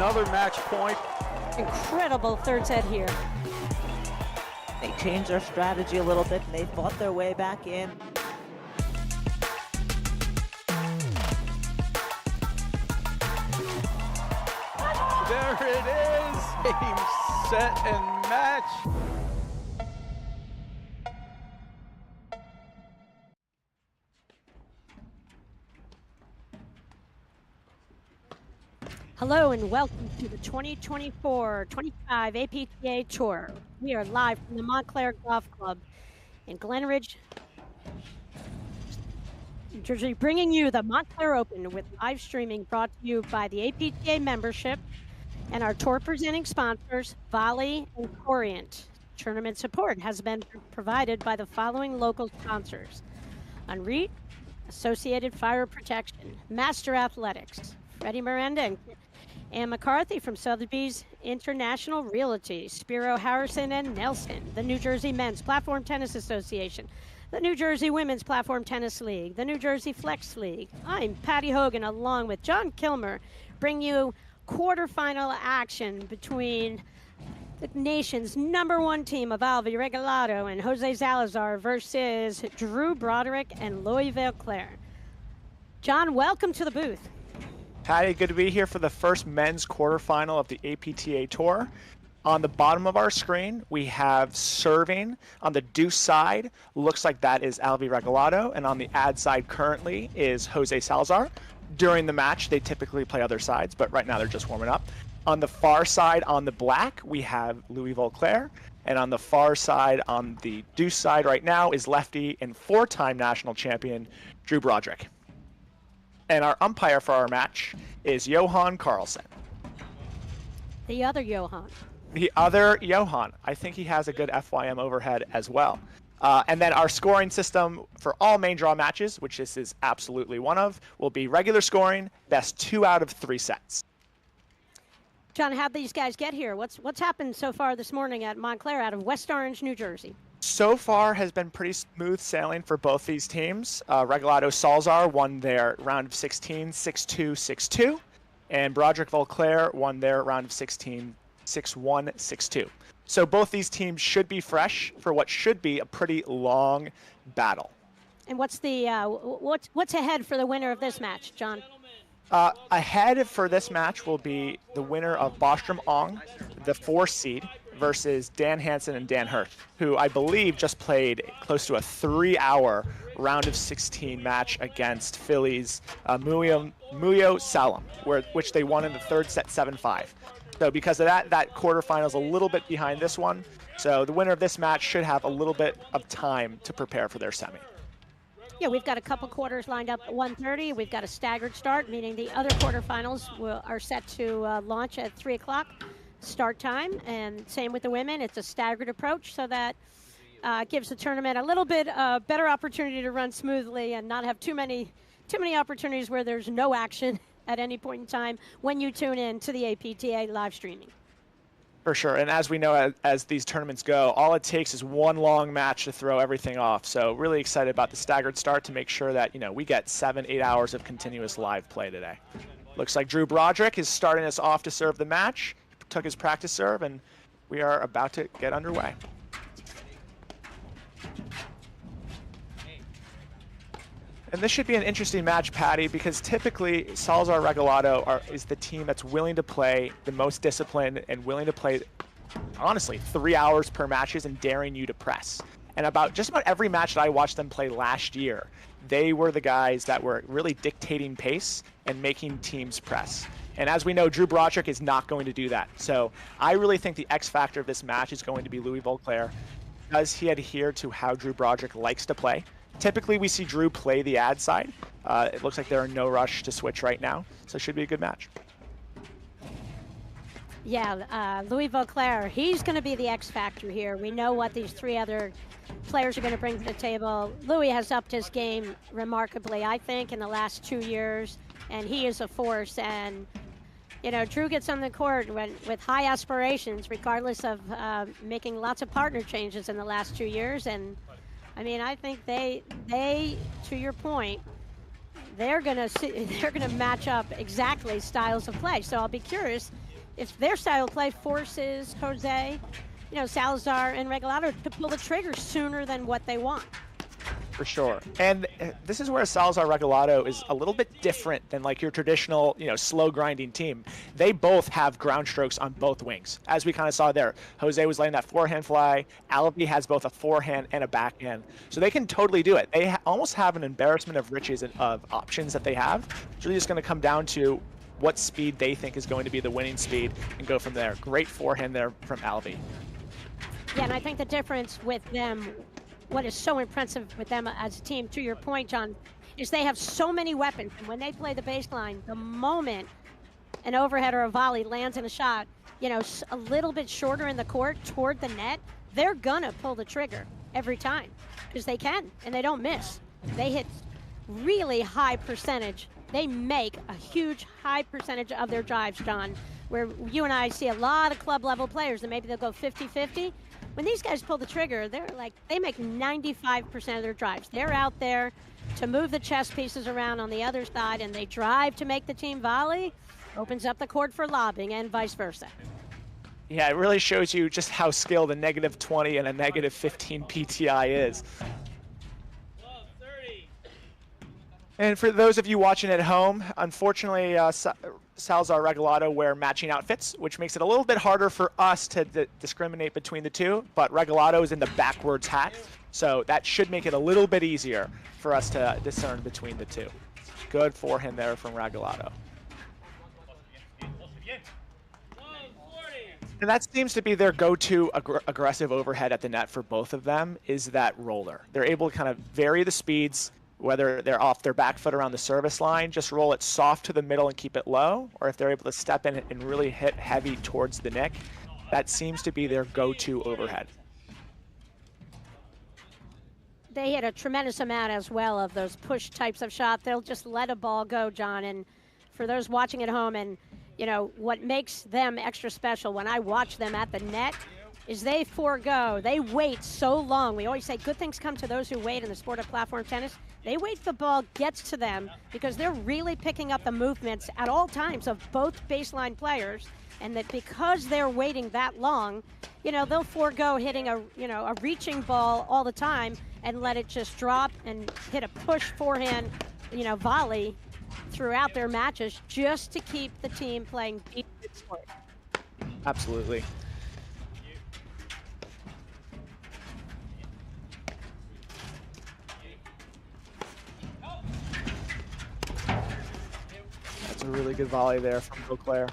another match point. Incredible third set here. They changed their strategy a little bit and they fought their way back in. There it is, game, set, and match. Hello and welcome to the 2024-25 APTA Tour. We are live from the Montclair Golf Club in Glen Ridge, New Jersey, bringing you the Montclair Open with live streaming brought to you by the APTA membership and our tour presenting sponsors, Volley and Corient. Tournament support has been provided by the following local sponsors: Unreat, Associated Fire Protection, Master Athletics, Freddie Miranda and Ann McCarthy from Sotheby's International Realty, Spiro Harrison and Nelson, the New Jersey Men's Platform Tennis Association, the New Jersey Women's Platform Tennis League, the New Jersey Flex League. I'm Patty Hogan, along with John Kilmer, bring you quarterfinal action between the nation's #1 team of Regalado and Jose Salazar versus Drew Broderick and Louis Volclair. John, welcome to the booth. Patty, good to be here for the first men's quarterfinal of the APTA Tour. On the bottom of our screen, we have serving. On the deuce side, looks like that is Regalado, and on the ad side currently is Jose Salazar. During the match, they typically play other sides, but right now they're just warming up. On the far side, on the black, we have Louis Volclair, and on the far side, on the deuce side right now, is lefty and 4-time national champion Drew Broderick. And our umpire for our match is Johan Carlson. The other Johan. The other Johan. I think he has a good FYM overhead as well. And then our scoring system for all main draw matches, which this is absolutely one of, will be regular scoring, best 2 out of 3 sets. John, how'd these guys get here? What's happened so far this morning at Montclair out of West Orange, New Jersey? So far has been pretty smooth sailing for both these teams. Regalado Salazar won their round of 16, 6-2, 6-2. And Broderick Volclair won their round of 16, 6-1, 6-2. So both these teams should be fresh for what should be a pretty long battle. And what's ahead for the winner of this match, John? Ahead for this match will be the winner of Bostrom Ong, the 4 seed, versus Dan Hansen and Dan Hurth, who I believe just played close to a 3-hour round of 16 match against Philly's Muyo Salem, which they won in the third set 7-5. So because of that quarterfinal is a little bit behind this one. So the winner of this match should have a little bit of time to prepare for their semi. Yeah, we've got a couple quarters lined up at 1:30. We've got a staggered start, meaning the other quarterfinals are set to launch at 3 o'clock start time. And same with the women. It's a staggered approach, so that gives the tournament a little bit better opportunity to run smoothly and not have too many opportunities where there's no action at any point in time when you tune in to the APTA live streaming. For sure, and as we know, as these tournaments go, all it takes is one long match to throw everything off. So really excited about the staggered start to make sure that, we get 7-8 hours of continuous live play today. Looks like Drew Broderick is starting us off to serve the match. He took his practice serve, and we are about to get underway. And this should be an interesting match, Patty, because typically Salazar Regalado is the team that's willing to play the most disciplined and willing to play, honestly, 3 hours per matches and daring you to press. And just about every match that I watched them play last year, they were the guys that were really dictating pace and making teams press. And as we know, Drew Broderick is not going to do that. So I really think the X factor of this match is going to be Louis Volclair. Does he adhere to how Drew Broderick likes to play? Typically, we see Drew play the ad side. It looks like they're in no rush to switch right now, so it should be a good match. Yeah, Louis Volclair, he's going to be the X factor here. We know what these 3 other players are going to bring to the table. Louis has upped his game remarkably, I think, in the last 2 years, and he is a force. And, Drew gets on the court with high aspirations, regardless of making lots of partner changes in the last 2 years. And I think they, to your point, they're gonna match up exactly styles of play. So I'll be curious if their style of play forces Jose, Salazar and Regalado to pull the trigger sooner than what they want. For sure. And this is where Salazar Regalado is a little bit different than like your traditional, slow grinding team. They both have ground strokes on both wings. As we kind of saw there, Jose was letting that forehand fly. Alavi has both a forehand and a backhand. So they can totally do it. They almost have an embarrassment of riches of options that they have. It's really just going to come down to what speed they think is going to be the winning speed and go from there. Great forehand there from Alavi. Yeah, and I think the difference with them, what is so impressive with them as a team, to your point, John, is they have so many weapons. And when they play the baseline, the moment an overhead or a volley lands in a shot, a little bit shorter in the court toward the net, they're gonna pull the trigger every time because they can, and they don't miss. They hit really high percentage. They make a huge high percentage of their drives, John, where you and I see a lot of club level players that maybe they'll go 50-50. When these guys pull the trigger, they make 95% of their drives. They're out there to move the chess pieces around on the other side, and they drive to make the team volley, opens up the court for lobbing, and vice versa. Yeah, it really shows you just how skilled a -20 and a -15 PTI is. And for those of you watching at home, unfortunately, Salazar Regalado wear matching outfits, which makes it a little bit harder for us to discriminate between the two, but Regalado is in the backwards hat, so that should make it a little bit easier for us to discern between the two. Good forehand there from Regalado. And that seems to be their go-to aggressive overhead at the net for both of them, is that roller. They're able to kind of vary the speeds, whether they're off their back foot around the service line, just roll it soft to the middle and keep it low, or if they're able to step in and really hit heavy towards the nick, that seems to be their go-to overhead. They hit a tremendous amount as well of those push types of shots. They'll just let a ball go, John. And for those watching at home, and what makes them extra special when I watch them at the net is they wait so long. We always say good things come to those who wait in the sport of platform tennis. They wait till the ball gets to them because they're really picking up the movements at all times of both baseline players, and that because they're waiting that long, they'll forego hitting a reaching ball all the time and let it just drop and hit a push forehand, volley throughout their matches just to keep the team playing deep sport. Absolutely. That's a really good volley there from Volclair.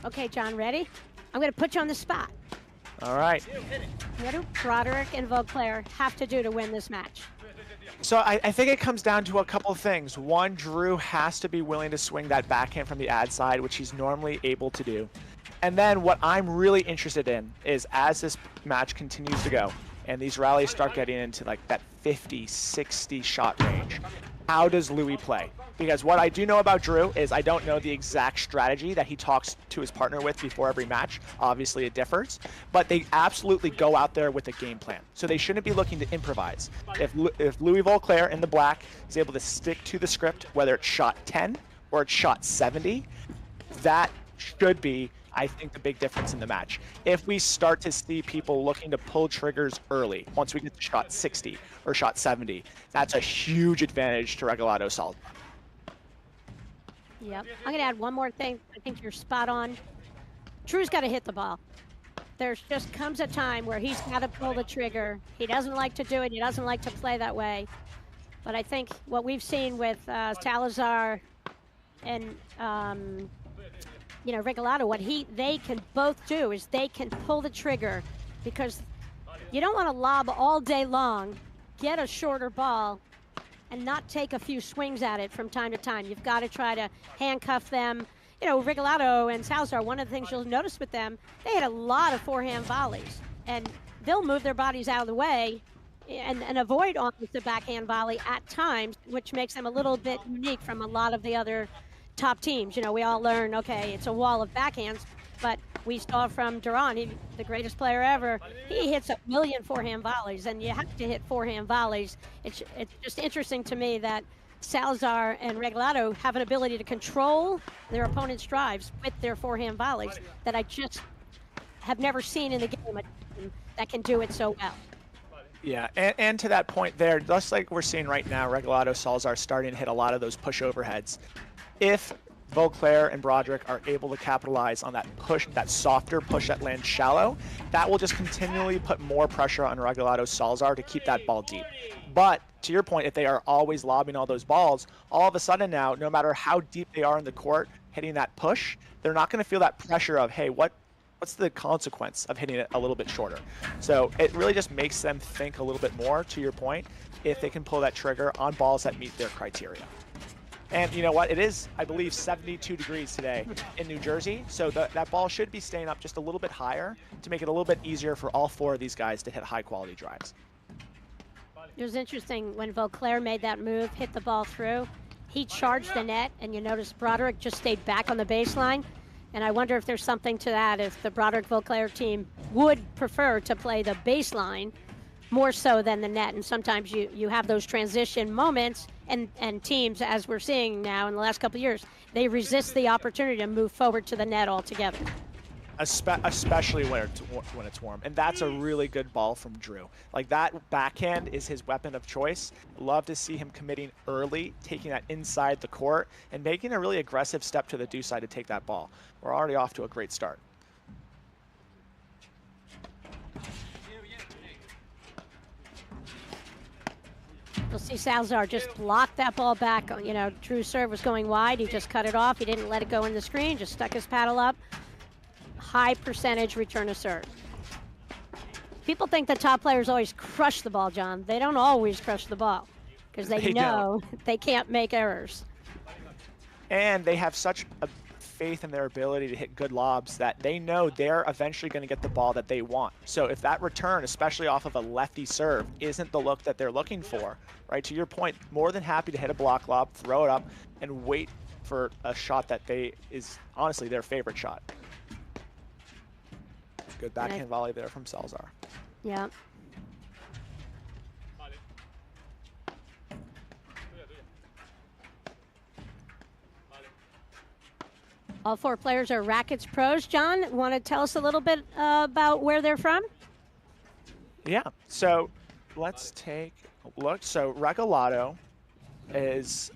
Okay, John, ready? I'm going to put you on the spot. All right. What do Broderick and Volclair have to do to win this match? So I think it comes down to a couple of things. One, Drew has to be willing to swing that backhand from the ad side, which he's normally able to do. And then what I'm really interested in is as this match continues to go and these rallies start getting into like that 50, 60 shot range, how does Louis play? Because what I do know about Drew is I don't know the exact strategy that he talks to his partner with before every match. Obviously it differs, but they absolutely go out there with a game plan. So they shouldn't be looking to improvise. If Louis Volclair in the black is able to stick to the script, whether it's shot 10 or it's shot 70, that should be, I think, the big difference in the match. If we start to see people looking to pull triggers early, once we get to shot 60 or shot 70, that's a huge advantage to Regalado Salazar. Yep. I'm going to add one more thing. I think you're spot on. Drew's got to hit the ball. There just comes a time where he's got to pull the trigger. He doesn't like to do it. He doesn't like to play that way. But I think what we've seen with Salazar and Regalado, what they can both do is they can pull the trigger, because you don't want to lob all day long, get a shorter ball, and not take a few swings at it from time to time. You've got to try to handcuff them. Regalado and Salazar, one of the things you'll notice with them, they had a lot of forehand volleys, and they'll move their bodies out of the way and avoid on the backhand volley at times, which makes them a little bit unique from a lot of the other top teams. We all learn, okay, it's a wall of backhands, but we saw from Duran, the greatest player ever, he hits a million forehand volleys, and you have to hit forehand volleys. It's just interesting to me that Salazar and Regalado have an ability to control their opponent's drives with their forehand volleys that I just have never seen in the game, a team that can do it so well. Yeah, and to that point there, just like we're seeing right now, Regalado, Salazar starting to hit a lot of those push overheads. If Volclair and Broderick are able to capitalize on that push, that softer push that lands shallow, that will just continually put more pressure on Regalado, Salazar to keep that ball deep. But to your point, if they are always lobbing all those balls, all of a sudden now, no matter how deep they are in the court, hitting that push, they're not going to feel that pressure of, hey, what's the consequence of hitting it a little bit shorter? So it really just makes them think a little bit more, to your point, if they can pull that trigger on balls that meet their criteria. And you know what? It is, I believe, 72 degrees today in New Jersey, so that ball should be staying up just a little bit higher to make it a little bit easier for all four of these guys to hit high-quality drives. It was interesting when Volclair made that move, hit the ball through. He charged the net, and you notice Broderick just stayed back on the baseline. And I wonder if there's something to that, if the Broderick-Volclair team would prefer to play the baseline more so than the net. And sometimes you have those transition moments, and teams, as we're seeing now in the last couple of years, they resist the opportunity to move forward to the net altogether. Especially when it's warm. And that's a really good ball from Drew. Like, that backhand is his weapon of choice. Love to see him committing early, taking that inside the court, and making a really aggressive step to the deuce side to take that ball. We're already off to a great start. You'll see Salazar just block that ball back. You know, Drew's serve was going wide. He just cut it off. He didn't let it go in the screen, just stuck his paddle up. High percentage return to serve. People think the top players always crush the ball, John. They don't always crush the ball because they know they can't make errors. And they have such a faith in their ability to hit good lobs that they know they're eventually going to get the ball that they want. So if that return, especially off of a lefty serve, isn't the look that they're looking for, right, to your point, more than happy to hit a block lob, throw it up, and wait for a shot that is honestly their favorite shot. Good backhand volley there from Salazar. Yeah. All four players are Rackets pros. John, want to tell us a little bit about where they're from? Yeah, so let's take a look. So Regalado is,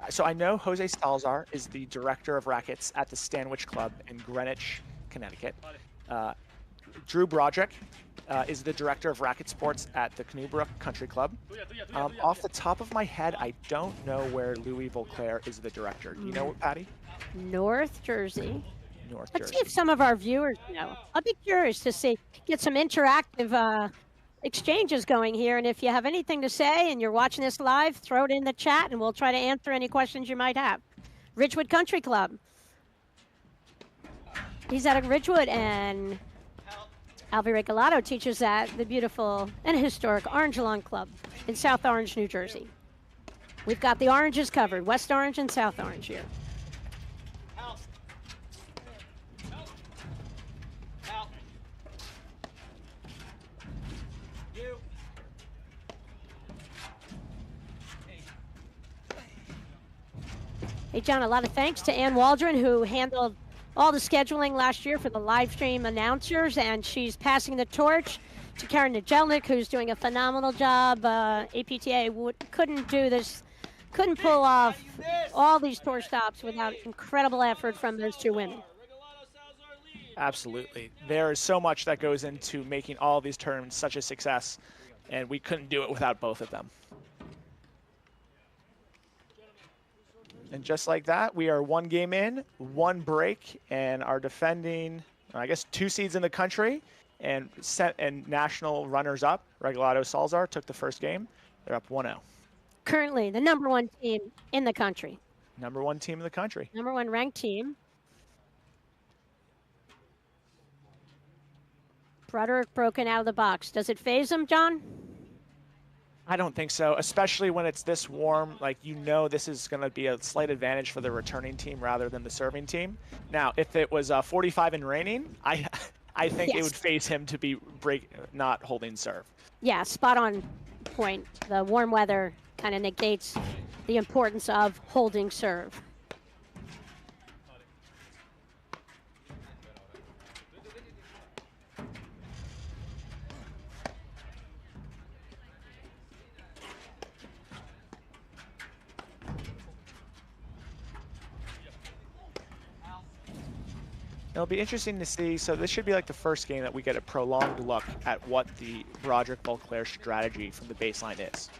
so I know Jose Salazar is the director of rackets at the Stanwich Club in Greenwich, Connecticut. Drew Broderick is the director of racket sports at the Canoebrook Country Club. Off the top of my head, I don't know where Louis Volclair is the director. Do you know, Patty? North Jersey. North Let's Jersey. see if some of our viewers know. I'll be curious to get some interactive exchanges going here. And if you have anything to say and you're watching this live, throw it in the chat and we'll try to answer any questions you might have. Ridgewood Country Club. He's out of Ridgewood, and Alvy Regalado teaches at the beautiful and historic Orange Lawn Club in South Orange, New Jersey. We've got the oranges covered, West Orange and South Orange here. Hey, John, a lot of thanks to Ann Waldron, who handled all the scheduling last year for the live stream announcers, and she's passing the torch to Karen Najelnik, who's doing a phenomenal job. APTA couldn't do this, couldn't pull off all these tour stops without incredible effort from those two women. Absolutely. There is so much that goes into making all of these tournaments such a success, and we couldn't do it without both of them. And just like that, we are one game in, one break, and are defending, I guess, 2 seeds in the country and national runners-up. Regalado Salazar took the first game. They're up 1-0. Currently, the #1 team in the country. #1 team in the country. #1 ranked team. Broderick broken out of the box. Does it phase him, John? I don't think so, especially when it's this warm. Like, you know, this is going to be a slight advantage for the returning team rather than the serving team. Now, if it was 45 and raining, I think it would face him to be not holding serve. Yeah, spot on point. The warm weather kind of negates the importance of holding serve. It'll be interesting to see. So this should be like the first game that we get a prolonged look at what the Broderick Volclair strategy from the baseline is.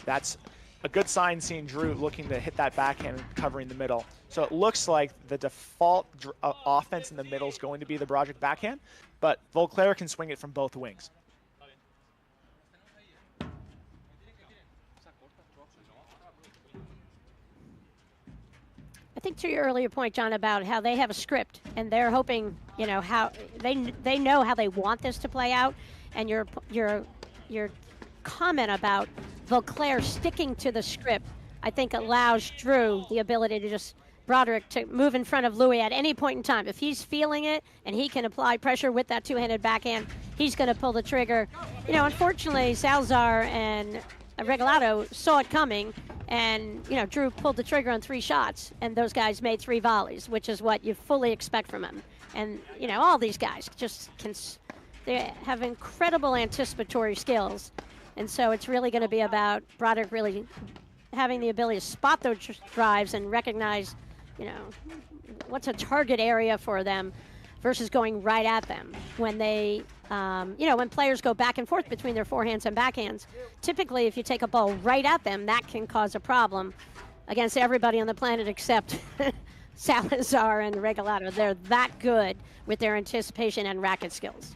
That's a good sign, seeing Drew looking to hit that backhand and covering the middle. So it looks like the default offense in the middle is going to be the Broderick backhand, but Volclair can swing it from both wings. I think to your earlier point, John, about how they have a script and they're hoping, you know, how they know how they want this to play out, and your comment about Volclair sticking to the script, I think allows Drew the ability to just Broderick to move in front of Louis at any point in time. If he's feeling it and he can apply pressure with that two-handed backhand, he's going to pull the trigger. You know, unfortunately, Salazar and Regalado saw it coming, and, you know, Drew pulled the trigger on 3 shots, and those guys made 3 volleys, which is what you fully expect from him. And, you know, all these guys just they have incredible anticipatory skills, and so it's really going to be about Broderick really having the ability to spot those drives and recognize, you know, what's a target area for them versus going right at them. When they, you know, when players go back and forth between their forehands and backhands, typically if you take a ball right at them, that can cause a problem against everybody on the planet except Salazar and Regalado. They're that good with their anticipation and racket skills.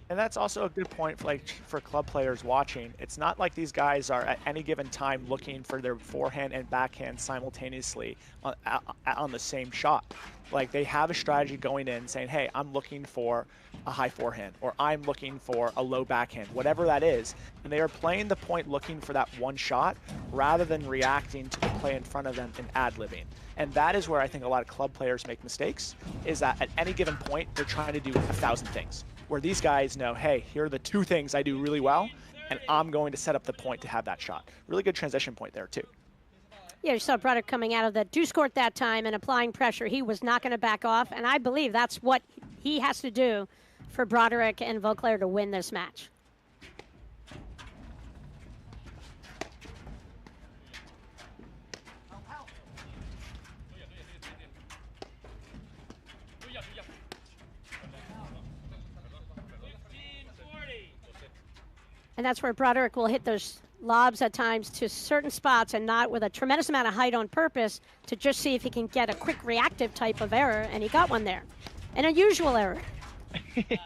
And that's also a good point for club players watching. It's not like these guys are at any given time looking for their forehand and backhand simultaneously on the same shot. Like, they have a strategy going in saying, hey, I'm looking for a high forehand, or I'm looking for a low backhand, whatever that is. And they are playing the point looking for that one shot rather than reacting to the play in front of them and ad-libbing. And that is where I think a lot of club players make mistakes, is that at any given point, they're trying to do 1,000 things. Where these guys know, hey, here are the 2 things I do really well, and I'm going to set up the point to have that shot. Really good transition point there, too. Yeah, you saw Broderick coming out of the deuce court that time and applying pressure. He was not going to back off, and I believe that's what he has to do for Broderick and Volclair to win this match. And that's where Broderick will hit those lobs at times to certain spots, and not with a tremendous amount of height on purpose, to just see if he can get a quick reactive type of error, and he got one there. An unusual error,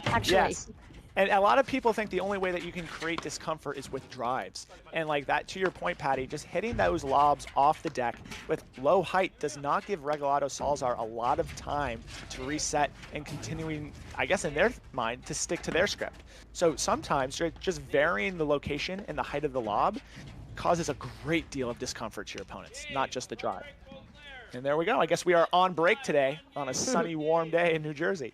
actually. Yes. And a lot of people think the only way that you can create discomfort is with drives. And like that, to your point, Patty, just hitting those lobs off the deck with low height does not give Regalado Salazar a lot of time to reset and continuing, I guess in their mind, to stick to their script. So sometimes just varying the location and the height of the lob causes a great deal of discomfort to your opponents, not just the drive. And there we go. I guess we are on break today on a sunny, warm day in New Jersey.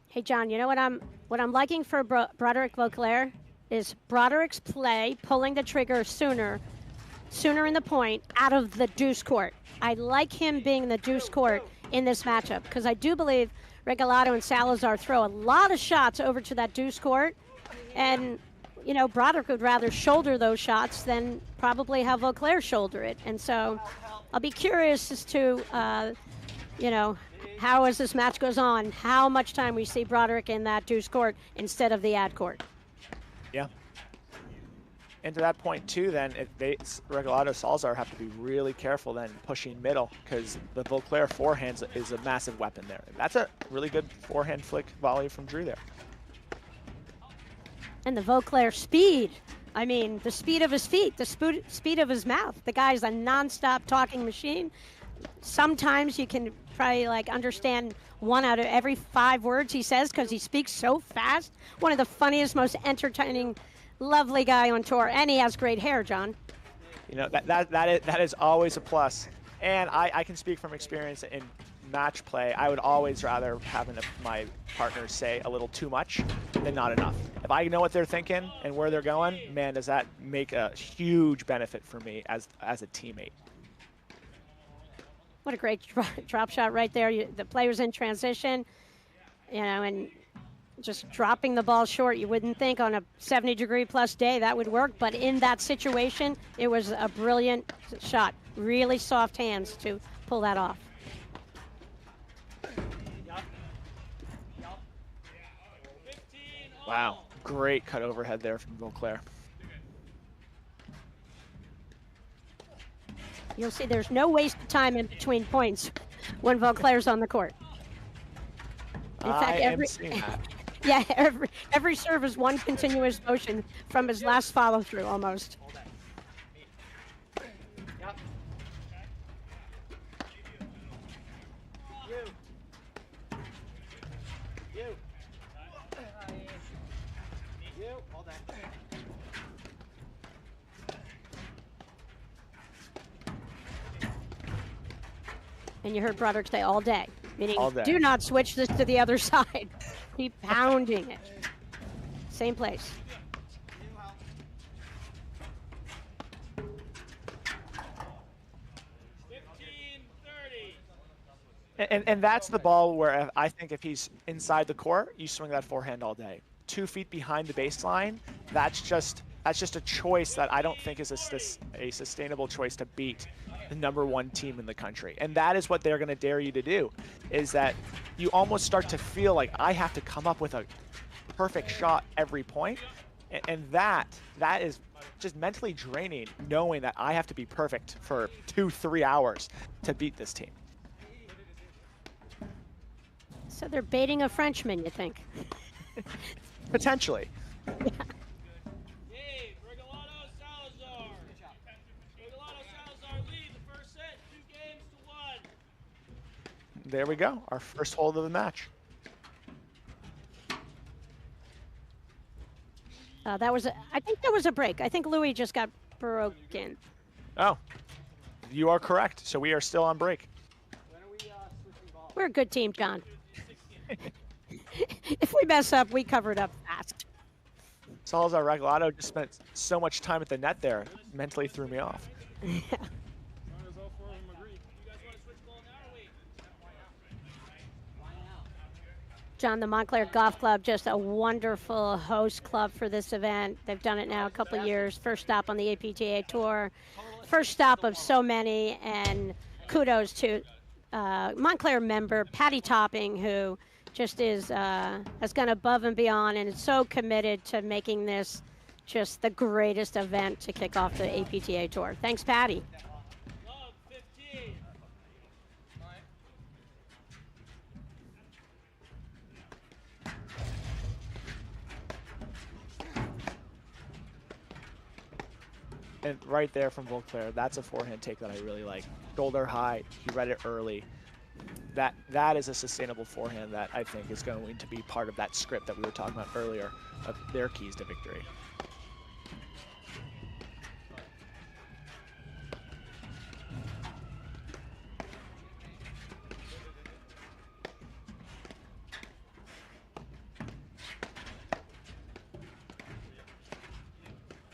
Hey, John, you know what I'm liking for Broderick Volclair is Broderick's play, pulling the trigger sooner in the point out of the deuce court. I like him being in the deuce court in this matchup, because I do believe Regalado and Salazar throw a lot of shots over to that deuce court, and, you know, Broderick would rather shoulder those shots than probably have Volclair shoulder it. And so I'll be curious as to, you know, how, as this match goes on, how much time we see Broderick in that deuce court instead of the ad court. Yeah. And to that point, too, then, if Regalado Salazar have to be really careful then pushing middle, because the Volclair forehand is a massive weapon there. That's a really good forehand flick volley from Drew there. And the Volclair speed. I mean, the speed of his feet, the speed of his mouth. The guy's a nonstop talking machine. Sometimes you can probably like understand 1 out of every 5 words he says because he speaks so fast. One of the funniest, most entertaining lovely guy on tour, and he has great hair, John. You know, that is always a plus. And I can speak from experience in match play. I would always rather having my partners say a little too much than not enough. If I know what they're thinking and where they're going, man, does that make a huge benefit for me as a teammate. What a great drop shot right there. The player's in transition, you know, and just dropping the ball short. You wouldn't think on a 70-degree-plus day that would work, but in that situation, it was a brilliant shot. Really soft hands to pull that off. Wow, great cut overhead there from Volclair. You'll see there's no waste of time in between points when Volclair's on the court. In fact, am seeing that. yeah, every serve is one continuous motion from his last follow-through almost. And you heard Broderick say all day, meaning All day. do not switch this to the other side. Keep pounding it. Same place. And that's the ball where I think if he's inside the court, you swing that forehand all day. 2 feet behind the baseline, that's just a choice that I don't think is a sustainable choice to beat the #1 team in the country. And that is what they're going to dare you to do, is that you almost start to feel like I have to come up with a perfect shot every point. And that is just mentally draining, knowing that I have to be perfect for 2-3 hours to beat this team. So they're baiting a Frenchman, you think? Potentially. Hey, Regalado, Salazar. Regalado, Salazar lead the first set, 2-1. There we go, our first hold of the match. I think there was a break. I think Louis just got broken. Oh, you are correct. So we are still on break. We're a good team, John. If we mess up, we cover it up fast. Salazar Regalado just spent so much time at the net there, mentally threw me off. Yeah. John, the Montclair Golf Club, just a wonderful host club for this event. They've done it now a couple of years. First stop on the APTA Tour. First stop of so many, and kudos to Montclair member Patty Topping, who just has gone above and beyond and is so committed to making this just the greatest event to kick off the APTA Tour. Thanks, Patty. Love 15. And right there from Volclair, that's a forehand take that I really like. Shoulder high, he read it early. That is a sustainable forehand that I think is going to be part of that script that we were talking about earlier of their keys to victory.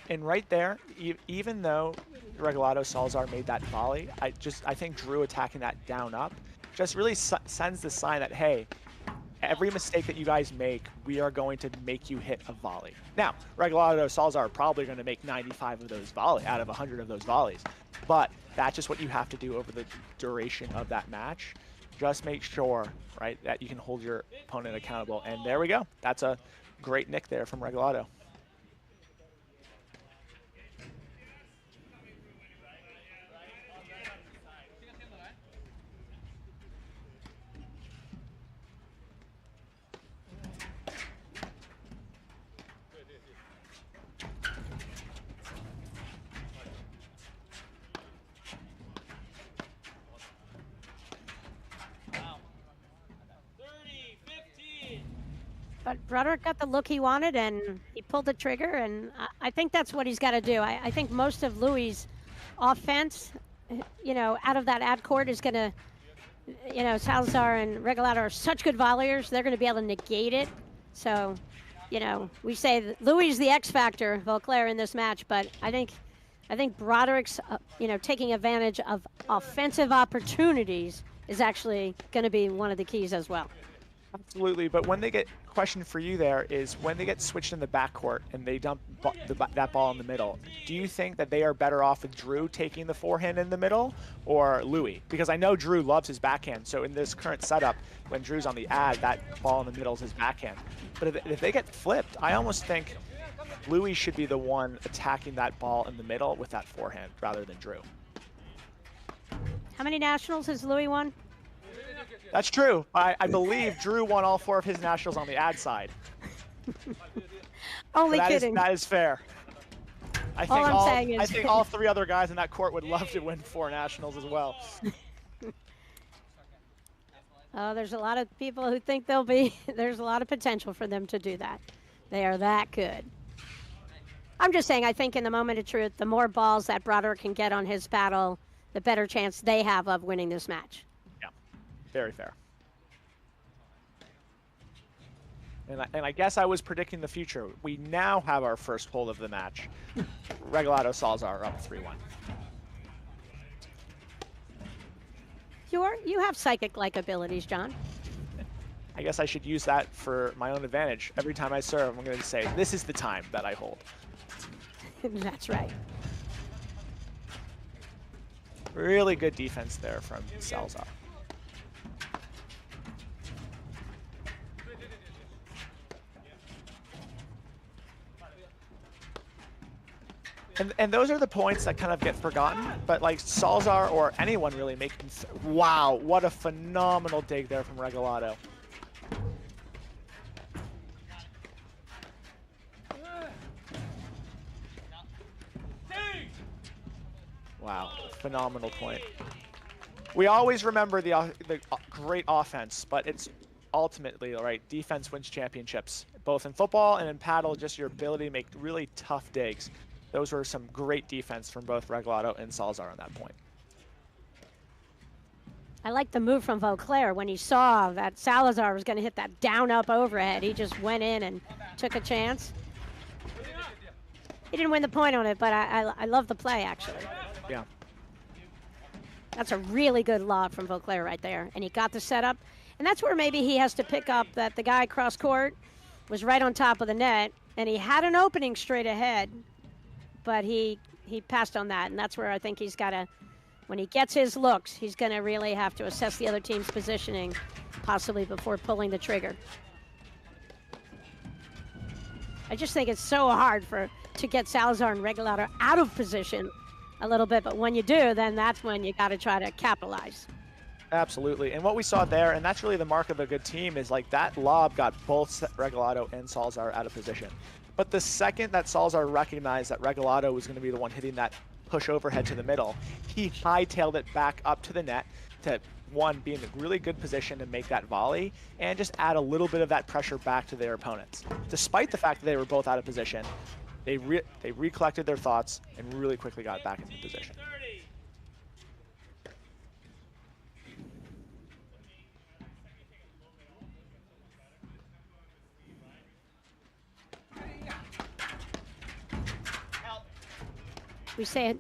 And right there, even though Regalado Salazar made that volley, I think Drew attacking that down up just really sends the sign that, hey, every mistake that you guys make, we are going to make you hit a volley. Now, Regalado Salazar are probably going to make 95 of those out of 100 of those volleys, but that's just what you have to do over the duration of that match. Just make sure, right, that you can hold your opponent accountable. And there we go. That's a great nick there from Regalado. But Broderick got the look he wanted, and he pulled the trigger, and I think that's what he's got to do. I think most of Louis' offense, out of that ad court is going to, Salazar and Regalado are such good volleyers, they're going to be able to negate it. So, we say that Louis is the X factor, Volclair, in this match, but I think Broderick's, taking advantage of offensive opportunities is actually going to be one of the keys as well. Absolutely, but when they get, question for you there is when they get switched in the backcourt and they dump that ball in the middle, do you think that they are better off with Drew taking the forehand in the middle or Louis? Because I know Drew loves his backhand, so in this current setup, when Drew's on the ad, that ball in the middle is his backhand. But if they get flipped, I almost think Louis should be the one attacking that ball in the middle with that forehand rather than Drew. How many nationals has Louis won? That's true. I believe Drew won all 4 of his nationals on the ad side. Only kidding. That is fair. I think all 3 other guys in that court would love to win 4 nationals as well. Oh, there's a lot of people who think there's a lot of potential for them to do that. They are that good. I'm just saying, I think in the moment of truth, the more balls that Broderick can get on his paddle, the better chance they have of winning this match. Yeah, very fair. And I guess I was predicting the future. We now have our first hole of the match. Regalado Salazar up 3-1. You have psychic-like abilities, John. I guess I should use that for my own advantage. Every time I serve, I'm going to say, this is the time that I hold. That's right. Really good defense there from Salazar. And those are the points that kind of get forgotten, but like Salazar or anyone really making, wow, what a phenomenal dig there from Regalado. Wow, phenomenal point. We always remember the great offense, but it's ultimately, right, defense wins championships, both in football and in paddle, just your ability to make really tough digs. Those were some great defense from both Regalado and Salazar on that point. I like the move from Volclair. When he saw that Salazar was going to hit that down-up overhead, he just went in and took a chance. He didn't win the point on it, but I love the play, actually. Yeah. That's a really good lob from Volclair right there. And he got the setup. And that's where maybe he has to pick up that the guy cross court was right on top of the net, and he had an opening straight ahead, but he passed on that. And that's where I think he's got to, when he gets his looks, he's going to really have to assess the other team's positioning, possibly before pulling the trigger. I just think it's so hard to get Salazar and Regalado out of position a little bit, but when you do, then that's when you got to try to capitalize. Absolutely, and what we saw there, and that's really the mark of a good team, is like that lob got both Regalado and Salazar out of position. But the second that Salazar recognized that Regalado was going to be the one hitting that push overhead to the middle, he hightailed it back up to the net to, one, be in a really good position to make that volley and just add a little bit of that pressure back to their opponents. Despite the fact that they were both out of position, they recollected their thoughts and really quickly got back into position. We say,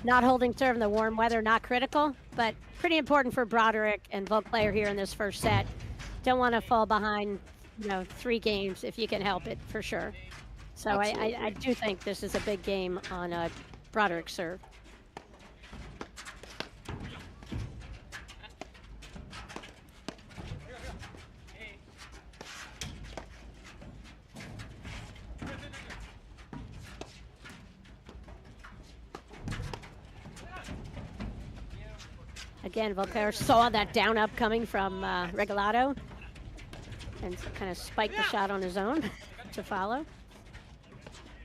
not holding serve in the warm weather, not critical, but pretty important for Broderick and Volclair here in this first set. Don't want to fall behind, 3 games if you can help it, for sure. So I do think this is a big game on Broderick's serve. Again, Volclair saw that down up coming from Regalado and kind of spiked the shot on his own to follow.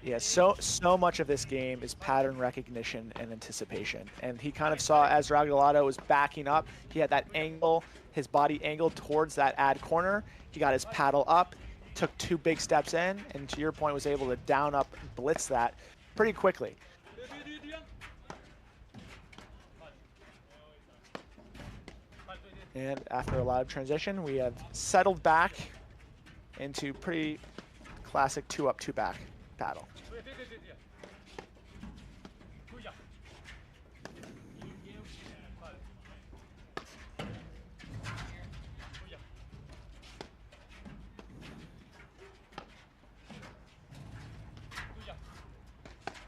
Yeah, so much of this game is pattern recognition and anticipation. And he kind of saw as Regalado was backing up, he had that angle, his body angled towards that ad corner. He got his paddle up, took 2 big steps in, and to your point, was able to down up, blitz that pretty quickly. And after a lot of transition, we have settled back into pretty classic 2-up, 2-back battle.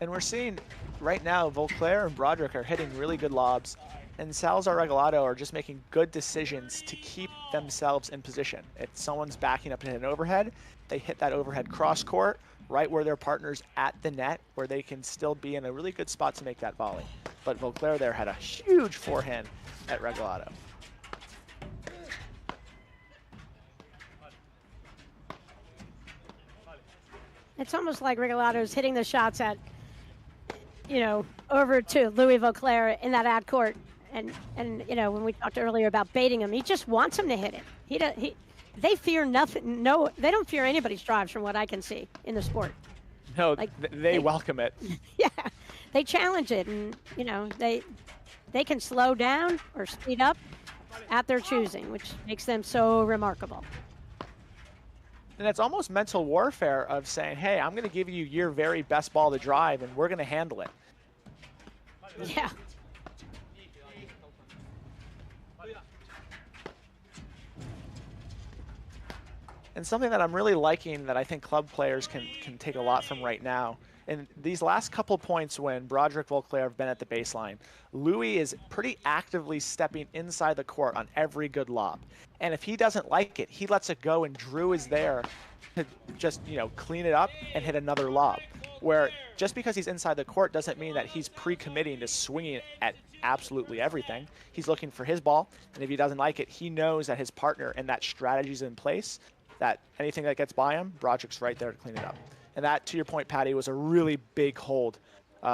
And we're seeing right now Volclair and Broderick are hitting really good lobs, and Salazar Regalado are just making good decisions to keep themselves in position. If someone's backing up and hit an overhead, they hit that overhead cross court right where their partner's at the net, where they can still be in a really good spot to make that volley. But Volclair there had a huge forehand at Regalado. It's almost like Regalado's hitting the shots at, you know, over to Louis Volclair in that ad court. And you know, when we talked earlier about baiting him, he just wants him to hit it. They fear nothing. No, they don't fear anybody's drives from what I can see in the sport. No, Like, they welcome it. Yeah, they challenge it, and you know, they can slow down or speed up at their choosing, which makes them so remarkable. And it's almost mental warfare of saying, hey, I'm going to give you your very best ball to drive, and we're going to handle it. Yeah. And something that I'm really liking that I think club players can take a lot from right now, in these last couple points when Broderick, Volclair have been at the baseline, Louis is pretty actively stepping inside the court on every good lob. And if he doesn't like it, he lets it go, and Drew is there to just, you know, clean it up and hit another lob. Where just because he's inside the court doesn't mean that he's pre-committing to swinging at absolutely everything. He's looking for his ball, and if he doesn't like it, he knows that his partner and that strategy's in place, that anything that gets by him, Broderick's right there to clean it up. And that, to your point, Patty, was a really big hold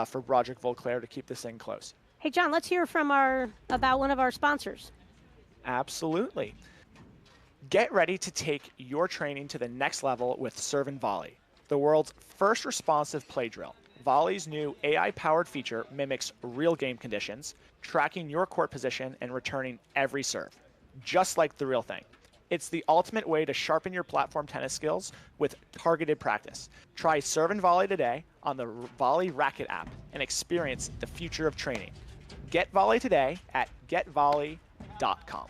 for Broderick Volclair to keep this thing close. Hey, John, let's hear from about one of our sponsors. Absolutely. Get ready to take your training to the next level with Serve and Volley, the world's first responsive play drill. Volley's new AI-powered feature mimics real game conditions, tracking your court position and returning every serve, just like the real thing. It's the ultimate way to sharpen your platform tennis skills with targeted practice. Try Serve and Volley today on the Volley Racket app and experience the future of training. Get Volley today at getvolley.com.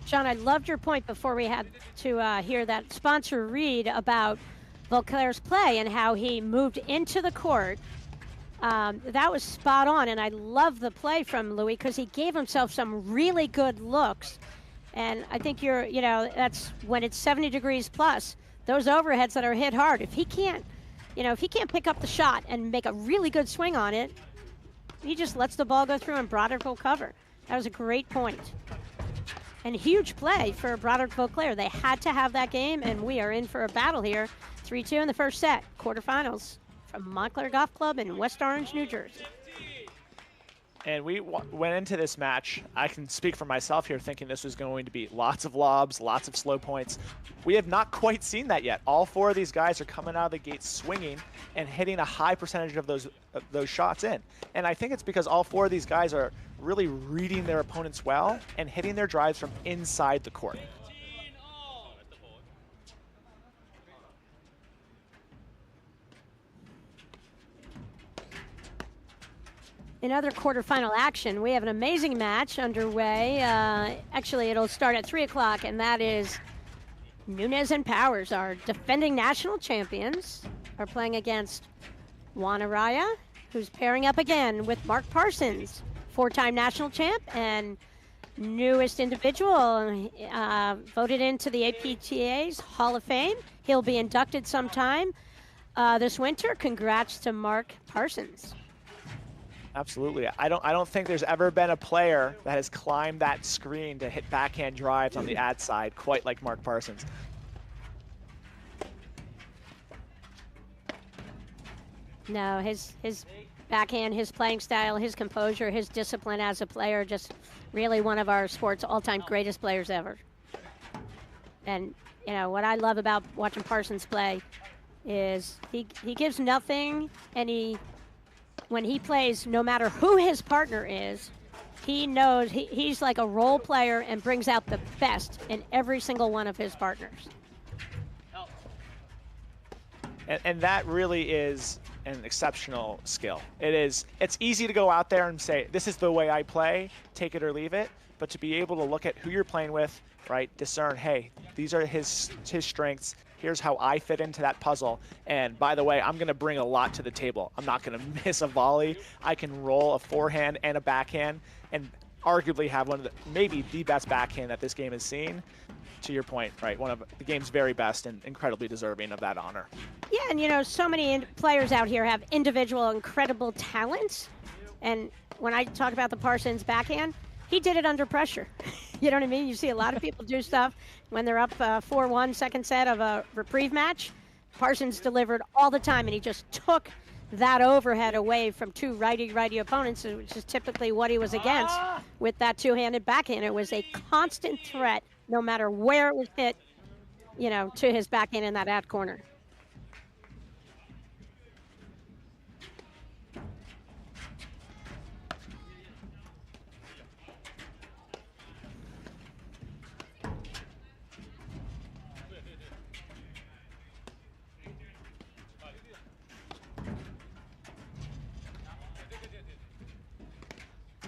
John, I loved your point before we had to hear that sponsor read about Volclair's play and how he moved into the court. That was spot on, and I love the play from Louis because he gave himself some really good looks. And I think you know, that's when it's 70 degrees plus, those overheads that are hit hard. If he can't, you know, if he can't pick up the shot and make a really good swing on it, he just lets the ball go through and Broderick will cover. That was a great point. And huge play for Broderick Volclair. They had to have that game, and we are in for a battle here. 3-2 in the first set, quarterfinals from Montclair Golf Club in West Orange, New Jersey. And we went into this match, I can speak for myself here, thinking this was going to be lots of lobs, lots of slow points. We have not quite seen that yet. All four of these guys are coming out of the gate swinging and hitting a high percentage of those shots in. And I think it's because all four of these guys are really reading their opponents well and hitting their drives from inside the court. In other quarterfinal action, we have an amazing match underway. Actually, it'll start at 3 o'clock, and that is Nunez and Powers, our defending national champions, are playing against Juan Araya, who's pairing up again with Mark Parsons, four-time national champ and newest individual voted into the APTA's Hall of Fame. He'll be inducted sometime this winter. Congrats to Mark Parsons. Absolutely. I don't think there's ever been a player that has climbed that screen to hit backhand drives on the ad side quite like Mark Parsons. No, his backhand, his playing style, his composure, his discipline as a player, just really one of our sport's all-time greatest players ever. And you know what I love about watching Parsons play is he gives nothing, and when he plays, no matter who his partner is, he knows he's like a role player and brings out the best in every single one of his partners. And that really is an exceptional skill. It's easy to go out there and say, this is the way I play, take it or leave it, but to be able to look at who you're playing with, right, discern, hey, these are his strengths, here's how I fit into that puzzle, and by the way, I'm gonna bring a lot to the table. I'm not gonna miss a volley. I can roll a forehand and a backhand, and arguably have maybe the best backhand that this game has seen. To your point, right, one of the game's very best and incredibly deserving of that honor. Yeah, and you know, so many players out here have individual incredible talents. And when I talk about the Parsons backhand, he did it under pressure. You know what I mean? You see a lot of people do stuff when they're up 4-1 second set of a reprieve match. Parsons delivered all the time, and he just took that overhead away from two righty opponents, which is typically what he was against with that two-handed backhand. It was a constant threat, no matter where it was hit, you know, to his backhand in that ad corner.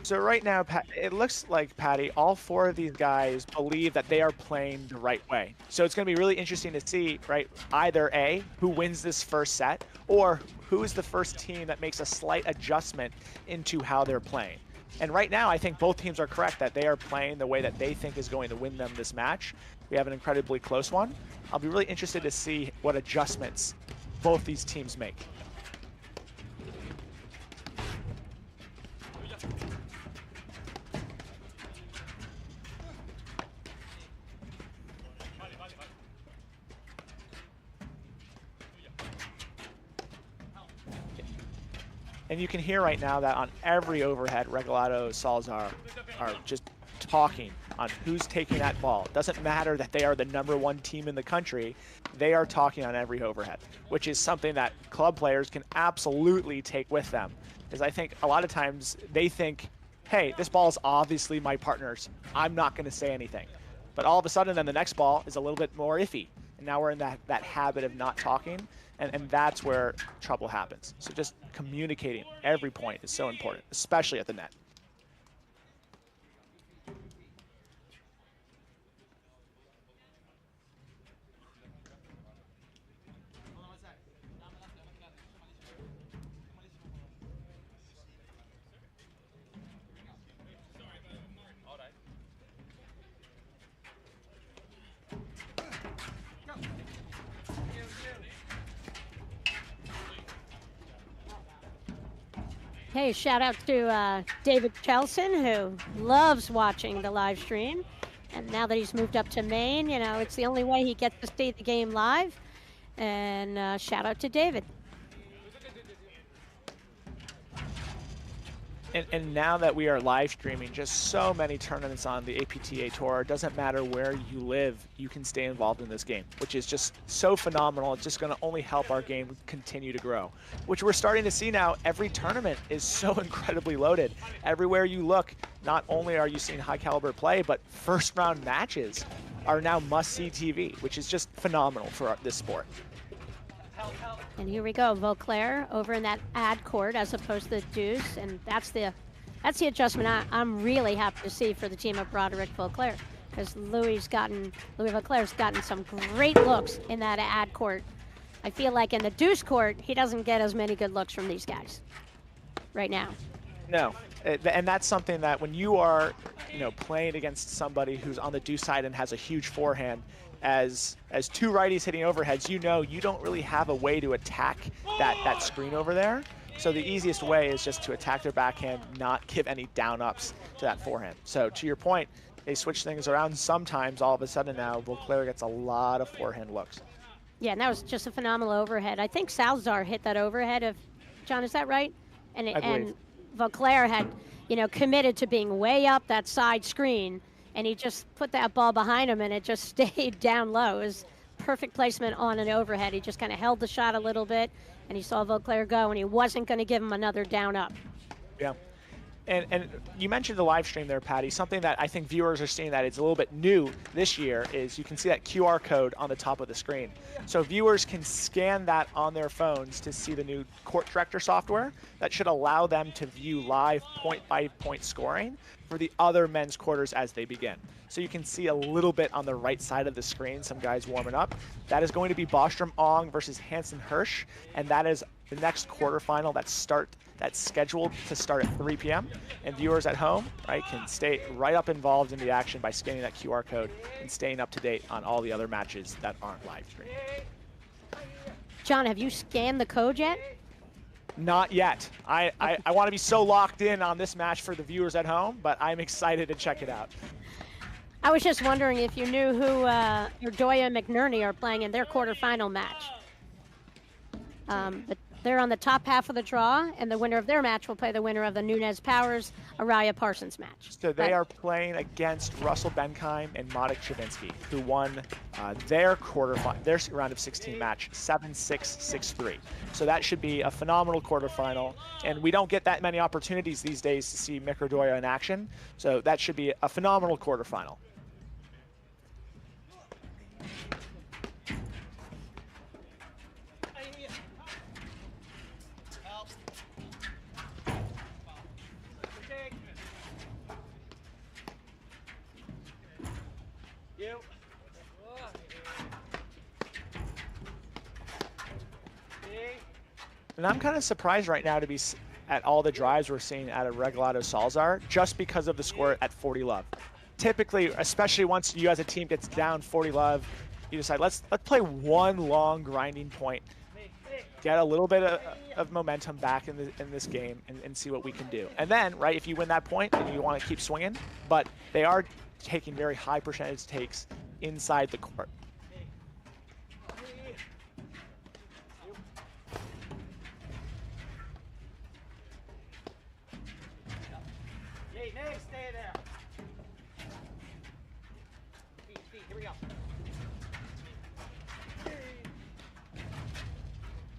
So right now, it looks like, Patty, all four of these guys believe that they are playing the right way. So it's going to be really interesting to see, right, either A, who wins this first set, or who is the first team that makes a slight adjustment into how they're playing. And right now, I think both teams are correct that they are playing the way that they think is going to win them this match. We have an incredibly close one. I'll be really interested to see what adjustments both these teams make. And you can hear right now that on every overhead, Regalado, Salazar are just talking on who's taking that ball. It doesn't matter that they are the #1 team in the country. They are talking on every overhead, which is something that club players can absolutely take with them. Because I think a lot of times they think, hey, this ball is obviously my partner's. I'm not going to say anything. But all of a sudden, then the next ball is a little bit more iffy. And now we're in that habit of not talking. And that's where trouble happens. So just communicating every point is so important, especially at the net. Hey, shout out to David Chelson, who loves watching the live stream. And now that he's moved up to Maine, you know, it's the only way he gets to see the game live. And shout out to David. And now that we are live streaming just so many tournaments on the APTA Tour, it doesn't matter where you live, you can stay involved in this game, which is just so phenomenal. It's just going to only help our game continue to grow, which we're starting to see now. Every tournament is so incredibly loaded. Everywhere you look, not only are you seeing high caliber play, but first round matches are now must-see TV, which is just phenomenal for this sport. And here we go, Volclair over in that ad court as opposed to the deuce, and that's the adjustment I'm really happy to see for the team of Broderick Volclair, because Louis Volclair's gotten some great looks in that ad court. I feel like in the deuce court, he doesn't get as many good looks from these guys right now. No, and that's something that when you are, you know, playing against somebody who's on the deuce side and has a huge forehand, as two righties hitting overheads, you know you don't really have a way to attack that screen over there. So the easiest way is just to attack their backhand, not give any down-ups to that forehand. So to your point, they switch things around sometimes. All of a sudden now, Volclair gets a lot of forehand looks. Yeah, and that was just a phenomenal overhead. I think Salazar hit that overhead John, is that right? And I believe. and Volclair had, committed to being way up that side screen, and he just put that ball behind him, and it just stayed down low. It was perfect placement on an overhead. He just kind of held the shot a little bit, and he saw Volclair go, and he wasn't going to give him another down up. Yeah. And you mentioned the live stream there, Patty. Something that I think viewers are seeing that is a little bit new this year is you can see that QR code on the top of the screen. So viewers can scan that on their phones to see the new Court Director software that should allow them to view live point-by-point scoring for the other men's quarters as they begin. So you can see a little bit on the right side of the screen, some guys warming up. That is going to be Bostrom Ong versus Hansen Hirsch, and that is the next quarterfinal that's scheduled to start at 3 p.m. And viewers at home, right, can stay right up involved in the action by scanning that QR code and staying up to date on all the other matches that aren't live streamed. John, have you scanned the code yet? Not yet. I want to be so locked in on this match for the viewers at home, but I'm excited to check it out. I was just wondering if you knew who Urdoya and McNerney are playing in their quarterfinal match. But they're on the top half of the draw, and the winner of their match will play the winner of the Nunez Powers Araya Parsons match. So they are playing against Russell Bentheim and Madik Chavinsky, who won their round of 16 match 7-6, 6-3. So that should be a phenomenal quarterfinal, and we don't get that many opportunities these days to see Mick Urdoya in action. So that should be a phenomenal quarterfinal. And I'm kind of surprised right now to be at all the drives we're seeing out of Regalado Salazar just because of the score at 40 love. Typically, especially once you as a team gets down 40 love, you decide let's play one long grinding point, get a little bit of momentum back in this game and see what we can do. And then, right, if you win that point and you want to keep swinging, but they are taking very high percentage takes inside the court. Stay there. Speed, here we go.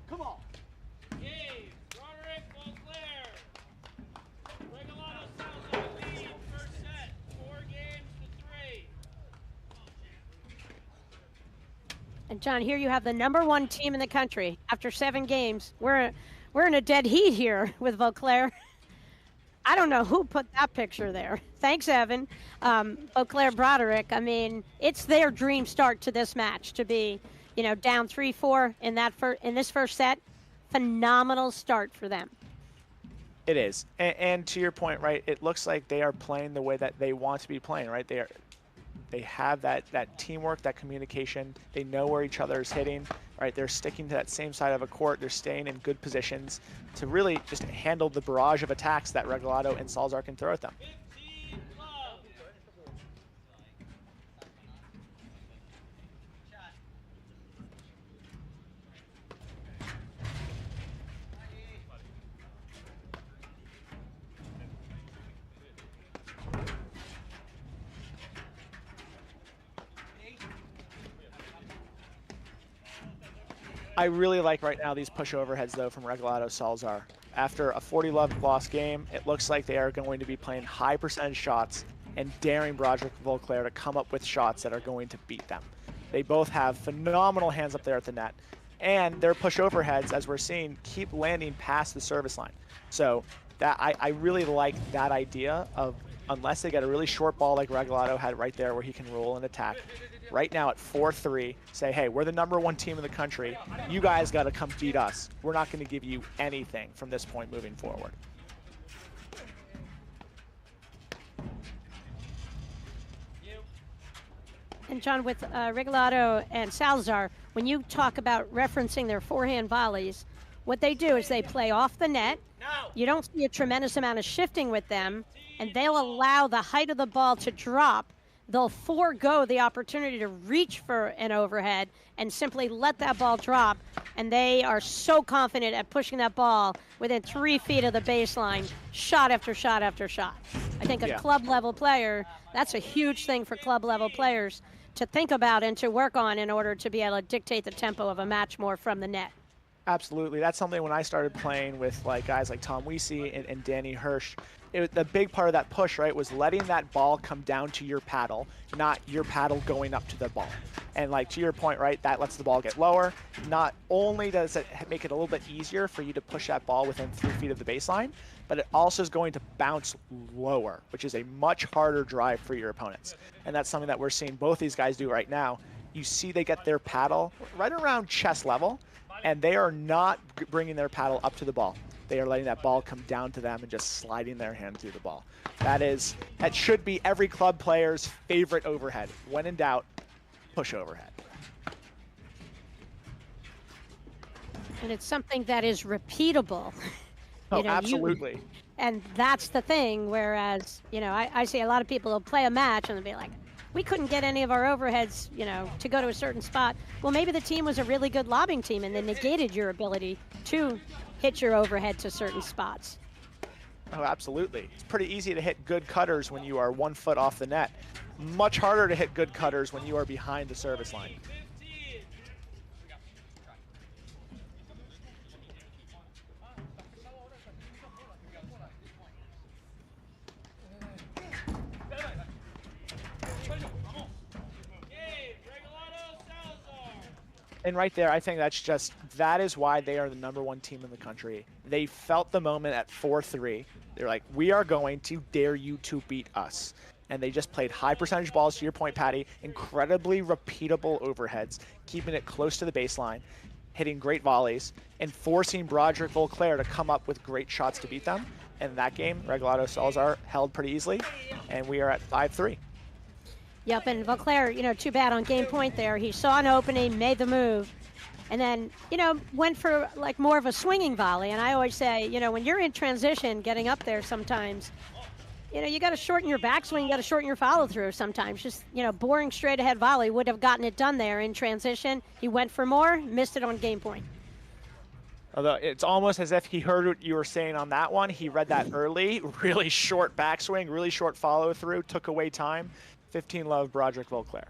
Come on. Gabe, Broderick, Volclair. Regalado, Salazar lead, first set, 4 games to 3. And John, here you have the #1 team in the country. After 7 games, we're in a dead heat here with Volclair. I don't know who put that picture there. Thanks, Evan. Volclair Broderick, I mean, it's their dream start to this match to be, down 3-4 in this first set. Phenomenal start for them. It is. And to your point, right, it looks like they are playing the way that they want to be playing, right? They have that teamwork, that communication. They know where each other is hitting, right? They're sticking to that same side of a court. They're staying in good positions to really just handle the barrage of attacks that Regalado and Salazar can throw at them. 15 love. I really like right now these push overheads though from Regalado Salazar. After a 40 love loss game, it looks like they are going to be playing high percentage shots and daring Broderick and Volclair to come up with shots that are going to beat them. They both have phenomenal hands up there at the net, and their push overheads, as we're seeing, keep landing past the service line. So that I really like that idea of, unless they get a really short ball like Regalado had right there where he can roll and attack, right now at 4-3, say, hey, we're the #1 team in the country. You guys got to come beat us. We're not going to give you anything from this point moving forward. And John, with Regalado and Salazar, when you talk about referencing their forehand volleys, what they do is they play off the net. You don't see a tremendous amount of shifting with them, and they'll allow the height of the ball to drop they'll forego the opportunity to reach for an overhead and simply let that ball drop. And they are so confident at pushing that ball within 3 feet of the baseline, shot after shot after shot. I think a Yeah. club level player, that's a huge thing for club level players to think about and to work on in order to be able to dictate the tempo of a match more from the net. Absolutely. That's something when I started playing with like guys like Tom Weesey and Danny Hirsch, the big part of that push, right, was letting that ball come down to your paddle, not your paddle going up to the ball. And like to your point, right, that lets the ball get lower. Not only does it make it a little bit easier for you to push that ball within 3 feet of the baseline, but it also is going to bounce lower, which is a much harder drive for your opponents. And that's something that we're seeing both these guys do right now. You see they get their paddle right around chest level, and they are not bringing their paddle up to the ball. They are letting that ball come down to them and just sliding their hand through the ball. That should be every club player's favorite overhead. When in doubt, push overhead. And it's something that is repeatable. Oh, You know, you- absolutely. And that's the thing, whereas, I see a lot of people will play a match and they'll be like, we couldn't get any of our overheads, to go to a certain spot. Well, maybe the team was a really good lobbing team and they negated your ability to hit your overhead to certain spots. Oh, absolutely. It's pretty easy to hit good cutters when you are 1 foot off the net. Much harder to hit good cutters when you are behind the service line. 15. Game, Regalado, Salazar. And right there, I think that is why they are the #1 team in the country. They felt the moment at 4-3. They're like, we are going to dare you to beat us. And they just played high percentage balls, to your point, Patty, incredibly repeatable overheads, keeping it close to the baseline, hitting great volleys, and forcing Broderick, Volclair to come up with great shots to beat them. And that game, Regalado Salazar held pretty easily, and we are at 5-3. Yep, and Volclair, too bad on game point there. He saw an opening, made the move, and then, went for like more of a swinging volley. And I always say, when you're in transition, getting up there sometimes, you got to shorten your backswing, you got to shorten your follow through sometimes. Just, boring straight ahead volley would have gotten it done there in transition. He went for more, missed it on game point. Although it's almost as if he heard what you were saying on that one. He read that early, really short backswing, really short follow through, took away time. 15 love, Broderick, Volclair.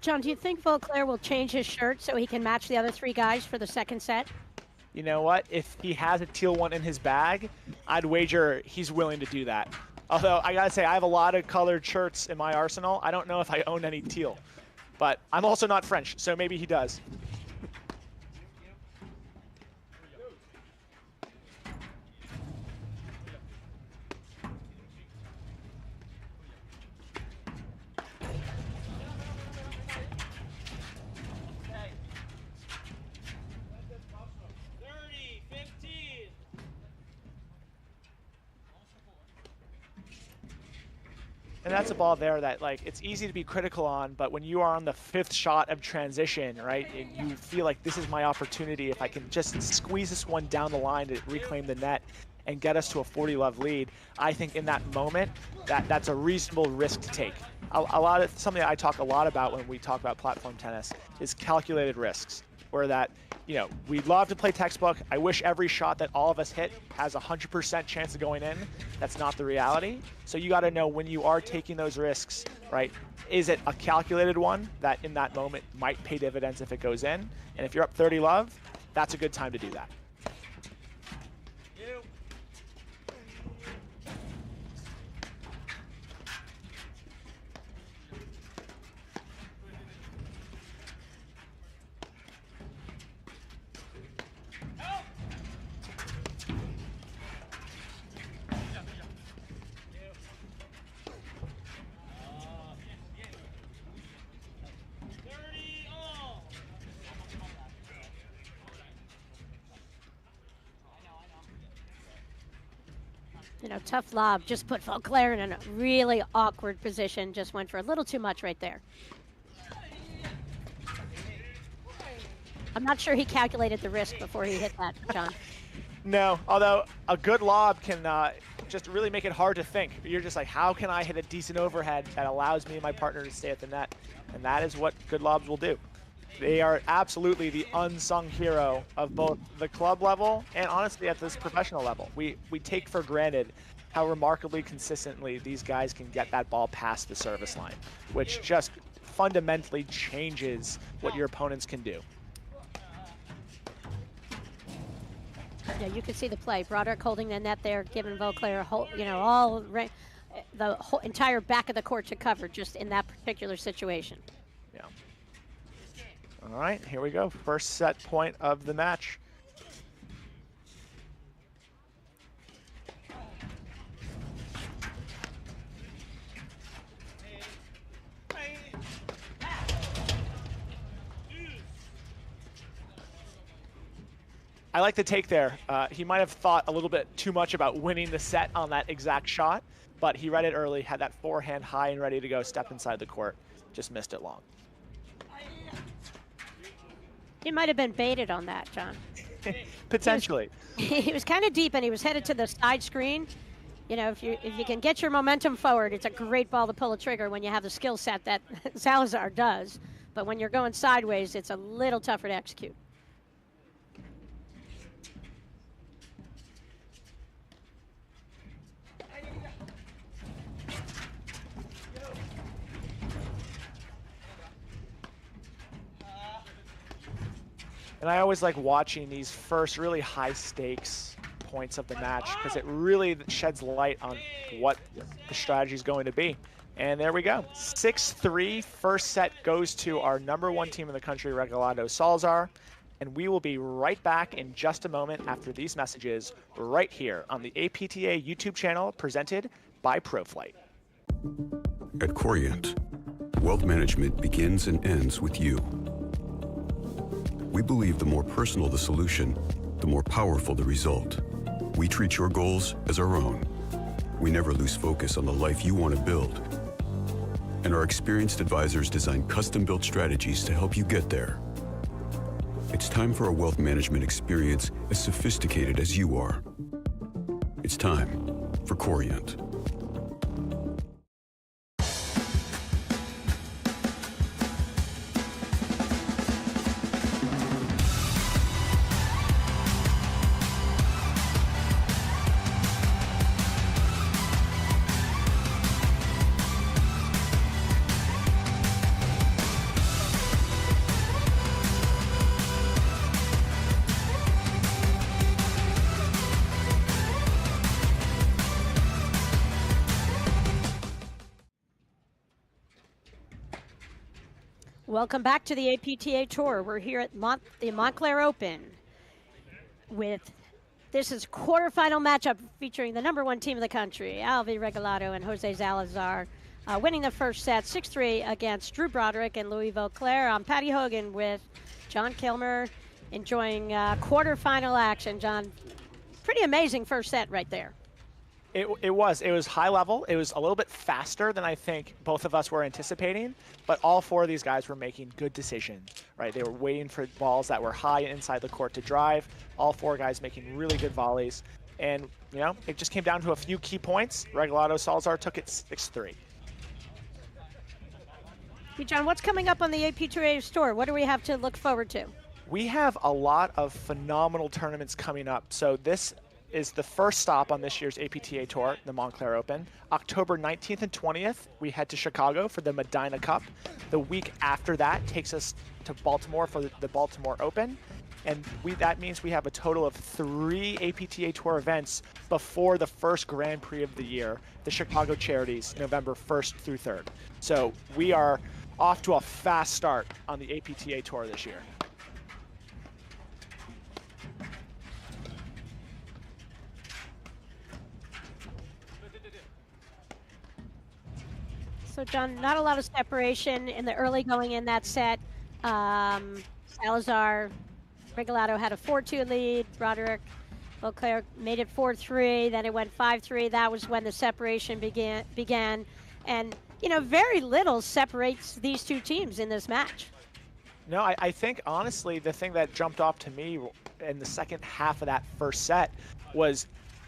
John, do you think Volclair will change his shirt so he can match the other 3 guys for the second set? You know what? If he has a teal one in his bag, I'd wager he's willing to do that. Although, I gotta say, I have a lot of colored shirts in my arsenal. I don't know if I own any teal. But I'm also not French, so maybe he does. And that's a ball there that, like, it's easy to be critical on, but when you are on the 5th shot of transition, right, and you feel like this is my opportunity, if I can just squeeze this one down the line to reclaim the net and get us to a 40-love lead, I think in that moment, that's a reasonable risk to take. Something that I talk a lot about when we talk about platform tennis is calculated risks, where that, we love to play textbook. I wish every shot that all of us hit has a 100% chance of going in. That's not the reality. So you got to know when you are taking those risks, right? Is it a calculated one that in that moment might pay dividends if it goes in? And if you're up 30 love, that's a good time to do that. You know, tough lob. Just put Volclair in a really awkward position. Just went for a little too much right there. I'm not sure he calculated the risk before he hit that, John. No, although a good lob can just really make it hard to think. You're just like, how can I hit a decent overhead that allows me and my partner to stay at the net? And that is what good lobs will do. They are absolutely the unsung hero of both the club level and honestly at this professional level. We take for granted how remarkably consistently these guys can get that ball past the service line, which just fundamentally changes what your opponents can do. Yeah, you can see the play. Broderick holding the net there, giving Volclair a whole, you know, the whole entire back of the court to cover just in that particular situation. Yeah. All right, here we go. First set point of the match. I like the take there. He might have thought a little bit too much about winning the set on that exact shot, but he read it early, had that forehand high and ready to go, step inside the court, just missed it long. He might have been baited on that, John. Potentially. He was kind of deep and he was headed to the side screen. You know, if you can get your momentum forward, it's a great ball to pull a trigger when you have the skill set that Salazar does. But when you're going sideways, it's a little tougher to execute. And I always like watching these first really high stakes points of the match because it really sheds light on what the strategy is going to be. And there we go. 6-3, first set goes to our #1 team in the country, Regalado Salazar. And we will be right back in just a moment after these messages right here on the APTA YouTube channel presented by ProFlight. At Corient, wealth management begins and ends with you. We believe the more personal the solution, the more powerful the result. We treat your goals as our own. We never lose focus on the life you want to build. And our experienced advisors design custom-built strategies to help you get there. It's time for a wealth management experience as sophisticated as you are. It's time for Corient. Welcome back to the APTA Tour. We're here at the Montclair Open this is quarterfinal matchup featuring the #1 team in the country, Alvi Regalado and Jose Salazar, winning the first set 6-3 against Drew Broderick and Louis Volclair. I'm Patty Hogan with John Kilmer, enjoying quarterfinal action. John, pretty amazing first set right there. It was high level. It was a little bit faster than I think both of us were anticipating, but all four of these guys were making good decisions, right? They were waiting for balls that were high inside the court to drive. All four guys making really good volleys. And, you know, it just came down to a few key points. Regalado Salazar took it 6-3. Hey, John, what's coming up on the APTA Tour? What do we have to look forward to? We have a lot of phenomenal tournaments coming up. So this is the first stop on this year's APTA Tour, the Montclair Open. October 19th and 20th, we head to Chicago for the Medina Cup. The week after that takes us to Baltimore for the Baltimore Open. And that means we have a total of 3 APTA Tour events before the first Grand Prix of the year, the Chicago Charities, November 1st through 3rd. So we are off to a fast start on the APTA Tour this year. So, John, not a lot of separation in the early going in that set. Salazar, Regalado had a 4-2 lead. Broderick Volclair made it 4-3, then it went 5-3. That was when the separation began. And, you know, very little separates these two teams in this match. No, I think, honestly, the thing that jumped off to me in the second half of that first set was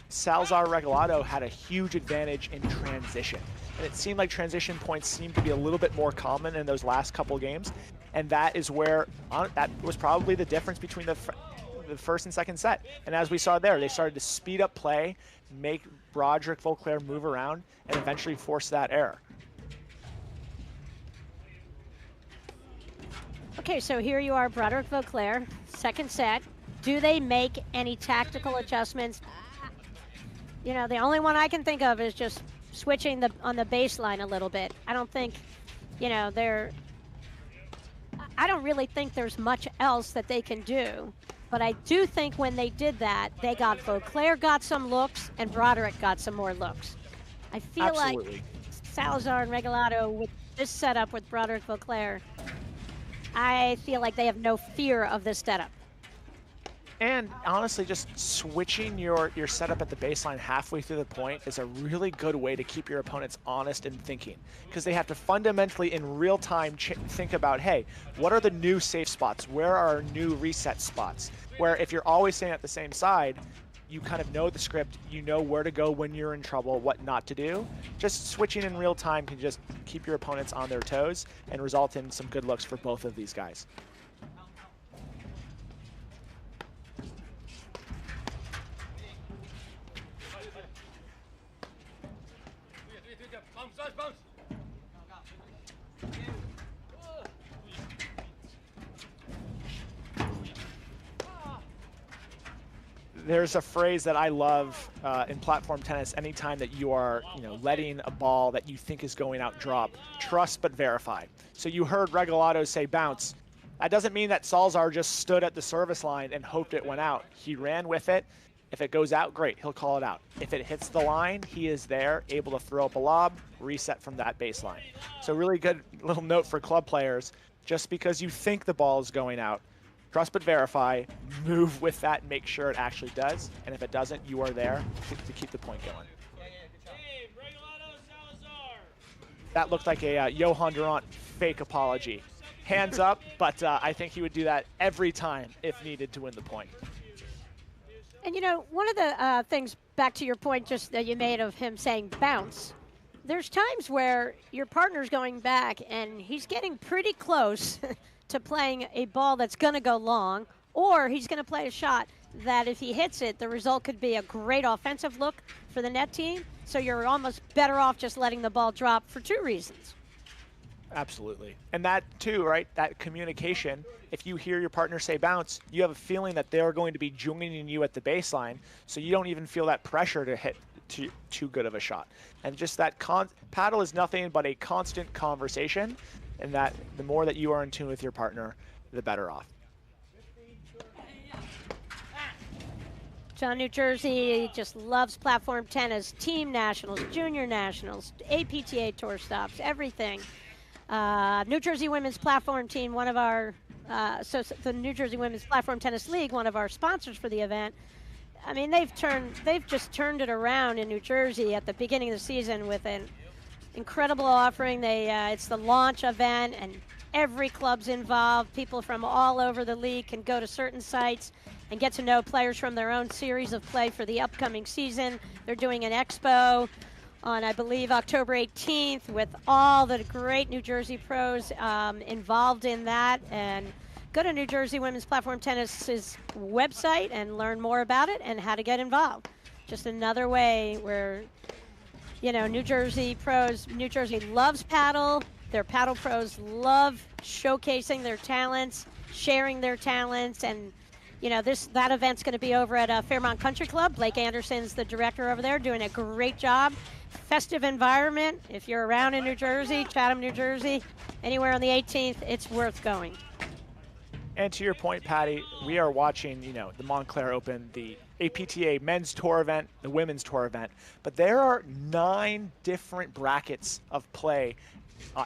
Salazar Regalado had a huge advantage in transition. And it seemed like transition points seemed to be a little bit more common in those last couple games. And that is where, that was probably the difference between the first and second set. And as we saw there, they started to speed up play, make Broderick, Volclair move around, and eventually force that error. Okay, so here you are, Broderick, Volclair, second set. Do they make any tactical adjustments? You know, the only one I can think of is just switching on the baseline a little bit. I don't think, you know, I don't really think there's much else that they can do. But I do think when they did that, Volclair got some looks and Broderick got some more looks. I feel Absolutely. like Salazar and Regalado with this setup with Broderick, Volclair, I feel like they have no fear of this setup. And honestly, just switching your setup at the baseline halfway through the point is a really good way to keep your opponents honest and thinking, because they have to fundamentally in real time think about, hey, what are the new safe spots? Where are our new reset spots? Where if you're always staying at the same side, you kind of know the script, you know where to go when you're in trouble, what not to do. Just switching in real time can just keep your opponents on their toes and result in some good looks for both of these guys. There's a phrase that I love in platform tennis. Anytime that you are, letting a ball that you think is going out drop, trust but verify. So you heard Regalado say bounce. That doesn't mean that Salazar just stood at the service line and hoped it went out. He ran with it. If it goes out, great, he'll call it out. If it hits the line, he is there, able to throw up a lob, reset from that baseline. So really good little note for club players. Just because you think the ball is going out, trust but verify, move with that and make sure it actually does. And if it doesn't, you are there to keep the point going. Hey, Regalado, Salazar. That looked like a Johan Durant fake apology. Hands up, but I think he would do that every time if needed to win the point. And you know, one of the things, back to your point just that you made of him saying bounce, there's times where your partner's going back and he's getting pretty close to playing a ball that's going to go long, or he's going to play a shot that if he hits it, the result could be a great offensive look for the net team. So you're almost better off just letting the ball drop for two reasons. Absolutely. And that too, right, that communication, if you hear your partner say bounce, you have a feeling that they're going to be joining you at the baseline, so you don't even feel that pressure to hit too good of a shot. And just that paddle is nothing but a constant conversation, and that the more that you are in tune with your partner, the better off. John, New Jersey just loves platform tennis, team nationals, junior nationals, APTA tour stops, everything. New Jersey Women's Platform Team, one of our, the New Jersey Women's Platform Tennis League, one of our sponsors for the event. I mean, they've just turned it around in New Jersey at the beginning of the season with an incredible offering. It's the launch event, and every club's involved. People from all over the league can go to certain sites and get to know players from their own series of play for the upcoming season. They're doing an expo on, I believe, October 18th with all the great New Jersey pros involved in that. And go to New Jersey Women's Platform Tennis's website and learn more about it and how to get involved. Just another way where, New Jersey loves paddle. Their paddle pros love showcasing their talents, sharing their talents, and that event's going to be over at Fairmont Country Club. Blake Anderson's the director over there, doing a great job. Festive environment. If you're around in New Jersey, Chatham, New Jersey, anywhere on the 18th, it's worth going. And to your point, Patty, we are watching, the Montclair Open, the APTA men's tour event, the women's tour event, but there are 9 different brackets of play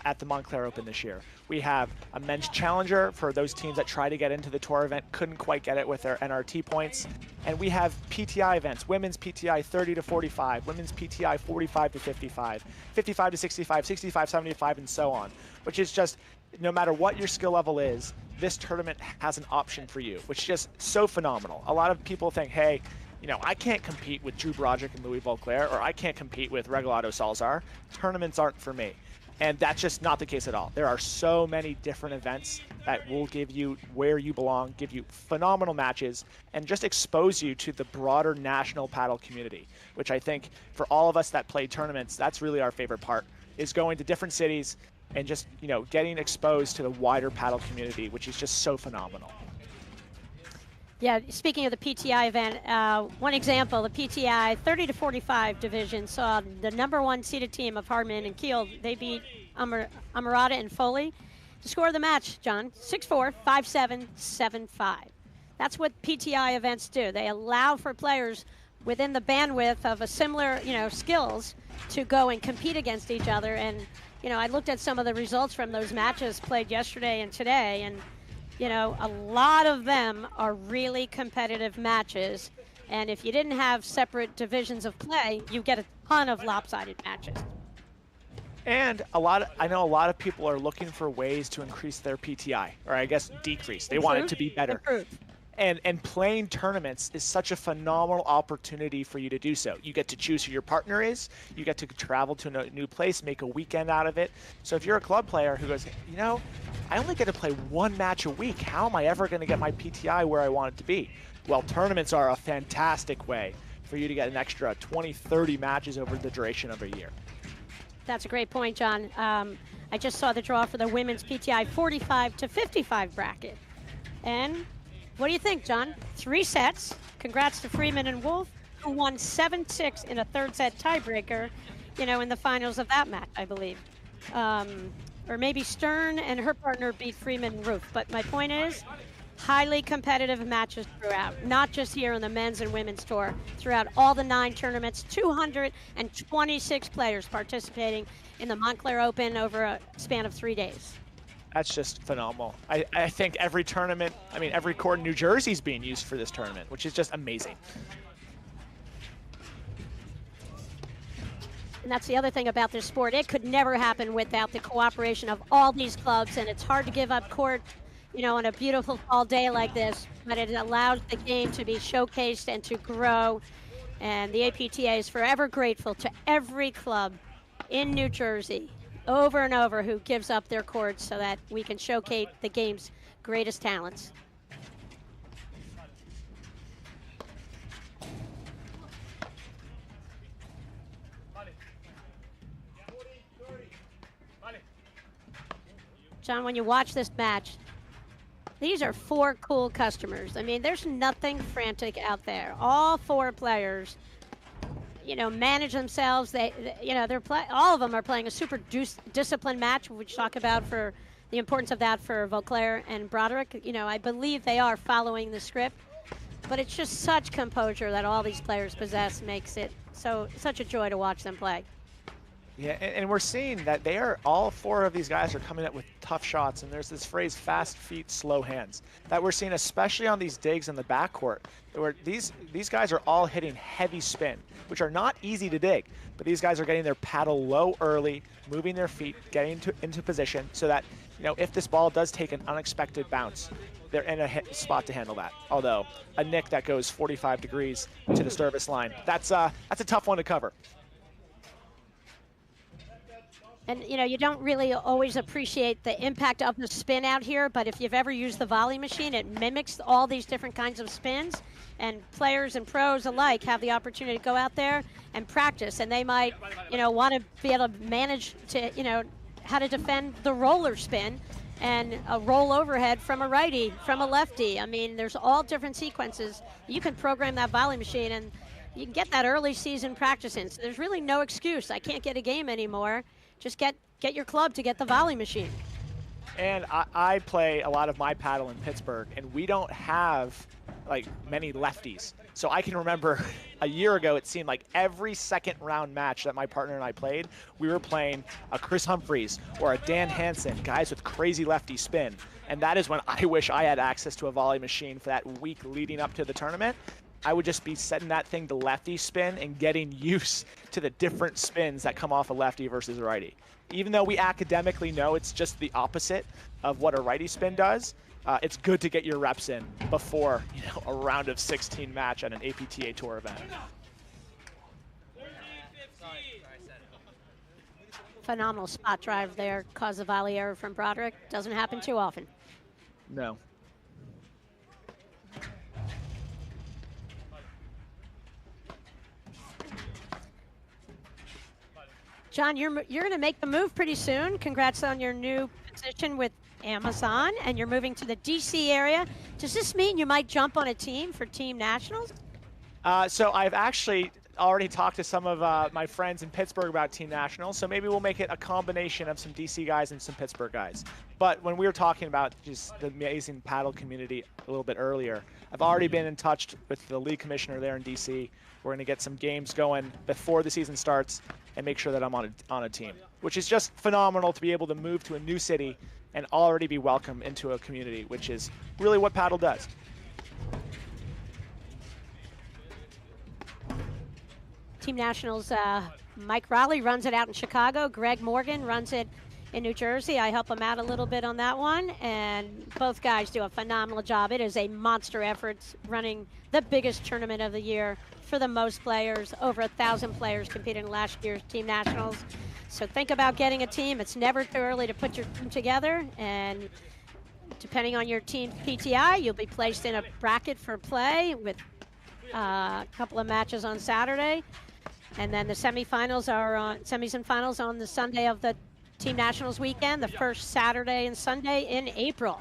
at the Montclair Open this year. We have a men's challenger for those teams that try to get into the tour event, couldn't quite get it with their NRT points. And we have PTI events, women's PTI 30 to 45, women's PTI 45 to 55, 55 to 65, 65, 75, and so on, which is just, no matter what your skill level is, this tournament has an option for you, which is just so phenomenal. A lot of people think, hey, you know, I can't compete with Drew Broderick and Louis Volclair, or I can't compete with Regalado Salazar. Tournaments aren't for me. And that's just not the case at all. There are so many different events that will give you where you belong, give you phenomenal matches, and just expose you to the broader national paddle community, which I think for all of us that play tournaments, that's really our favorite part, is going to different cities and just, you know, getting exposed to the wider paddle community, which is just so phenomenal. Yeah, speaking of the PTI event, one example, the PTI 30 to 45 division saw the #1 seeded team of Harmon and Kiel. They beat Amarada and Foley to score the match, John, 6-4, 5-7, 7-5. That's what PTI events do. They allow for players within the bandwidth of a similar, you know, skills to go and compete against each other. And, you know, I looked at some of the results from those matches played yesterday and today, and you know, a lot of them are really competitive matches. And if you didn't have separate divisions of play, you get a ton of lopsided matches. And I know a lot of people are looking for ways to increase their PTI, or I guess decrease. They want it to be better. Improve. And playing tournaments is such a phenomenal opportunity for you to do so. You get to choose who your partner is. You get to travel to a new place, make a weekend out of it. So if you're a club player who goes, you know, I only get to play one match a week. How am I ever going to get my PTI where I want it to be? Well, tournaments are a fantastic way for you to get an extra 20, 30 matches over the duration of a year. That's a great point, John. I just saw the draw for the women's PTI 45 to 55 bracket. And what do you think, John? 3 sets. Congrats to Freeman and Wolf, who won 7-6 in a third set tiebreaker, you know, in the finals of that match, I believe. Or maybe Stern and her partner beat Freeman and Roof. But my point is, highly competitive matches throughout, not just here on the men's and women's tour, throughout all the 9 tournaments, 226 players participating in the Montclair Open over a span of 3 days. That's just phenomenal. I think every tournament, I mean, every court in New Jersey is being used for this tournament, which is just amazing. And that's the other thing about this sport. It could never happen without the cooperation of all these clubs, and it's hard to give up court, you know, on a beautiful fall day like this, but it allows the game to be showcased and to grow. And the APTA is forever grateful to every club in New Jersey, over and over, who gives up their courts so that we can showcase the game's greatest talents. John, when you watch this match, these are 4 cool customers. I mean, there's nothing frantic out there. All 4 players, you know, manage themselves. You know, all of them are playing a super disciplined match, which talk about for the importance of that for Volclair and Broderick. You know, I believe they are following the script, but it's just such composure that all these players possess makes it such a joy to watch them play. Yeah, and we're seeing that all 4 of these guys are coming up with tough shots, and there's this phrase, fast feet, slow hands, that we're seeing especially on these digs in the backcourt, where these guys are all hitting heavy spin, which are not easy to dig, but these guys are getting their paddle low early, moving their feet, getting into position, so that, you know, if this ball does take an unexpected bounce, they're in a spot to handle that. Although a nick that goes 45 degrees to the service line, that's a tough one to cover. And, you know, you don't really always appreciate the impact of the spin out here, but if you've ever used the volley machine, it mimics all these different kinds of spins, and players and pros alike have the opportunity to go out there and practice, and they might, you know, want to be able to manage to, you know, how to defend the roller spin and a roll overhead from a righty, from a lefty. I mean, there's all different sequences. You can program that volley machine, and you can get that early season practice in. So there's really no excuse. I can't get a game anymore. Just get your club to get the volley machine. And I play a lot of my paddle in Pittsburgh, and we don't have like many lefties. So I can remember a year ago, it seemed like every second round match that my partner and I played, we were playing a Chris Humphreys or a Dan Hansen, guys with crazy lefty spin. And that is when I wish I had access to a volley machine for that week leading up to the tournament. I would just be setting that thing to lefty spin and getting used to the different spins that come off a lefty versus a righty. Even though we academically know it's just the opposite of what a righty spin does, it's good to get your reps in before, you know, a round of 16 match at an APTA Tour event. Phenomenal spot drive there, caused a volley error from Broderick. Doesn't happen too often. No. John, you're going to make the move pretty soon. Congrats on your new position with Amazon, and you're moving to the DC area. Does this mean you might jump on a team for Team Nationals? So I've actually already talked to some of my friends in Pittsburgh about Team Nationals, so maybe we'll make it a combination of some DC guys and some Pittsburgh guys. But when we were talking about just the amazing paddle community a little bit earlier, I've already been in touch with the league commissioner there in DC. We're going to get some games going before the season starts and make sure that I'm on a team, which is just phenomenal to be able to move to a new city and already be welcome into a community, which is really what paddle does. Team Nationals, Mike Raleigh runs it out in Chicago. Greg Morgan runs it in New Jersey. I help him out a little bit on that one, and both guys do a phenomenal job. It is a monster effort running the biggest tournament of the year for the most players. Over 1,000 players competed in last year's Team Nationals. So think about getting a team. It's never too early to put your team together, and depending on your team PTI, you'll be placed in a bracket for play with a couple of matches on Saturday. And then the semifinals are on semis and finals on the Sunday of the Team Nationals weekend, the first Saturday and Sunday in April.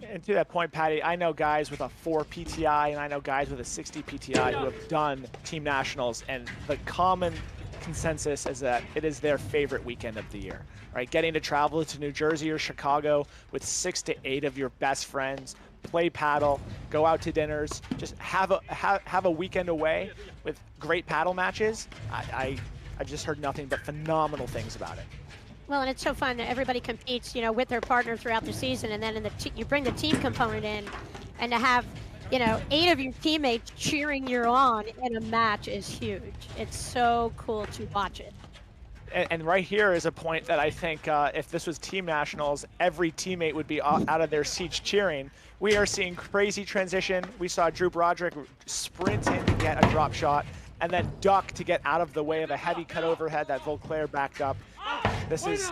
And to that point, Patty, I know guys with a 4 PTI and I know guys with a 60 PTI who have done Team Nationals, and the common consensus is that it is their favorite weekend of the year, right? Getting to travel to New Jersey or Chicago with 6 to 8 of your best friends, play paddle, go out to dinners, just have a weekend away with great paddle matches. I just heard nothing but phenomenal things about it. Well, and it's so fun that everybody competes, you know, with their partner throughout the season, and then in the you bring the team component in, and to have, you know, 8 of your teammates cheering you on in a match is huge. It's so cool to watch it. And right here is a point that I think if this was Team Nationals, every teammate would be out of their seats cheering. We are seeing crazy transition. We saw Drew Broderick sprint in to get a drop shot and then duck to get out of the way of a heavy cut overhead that Volclair backed up. This is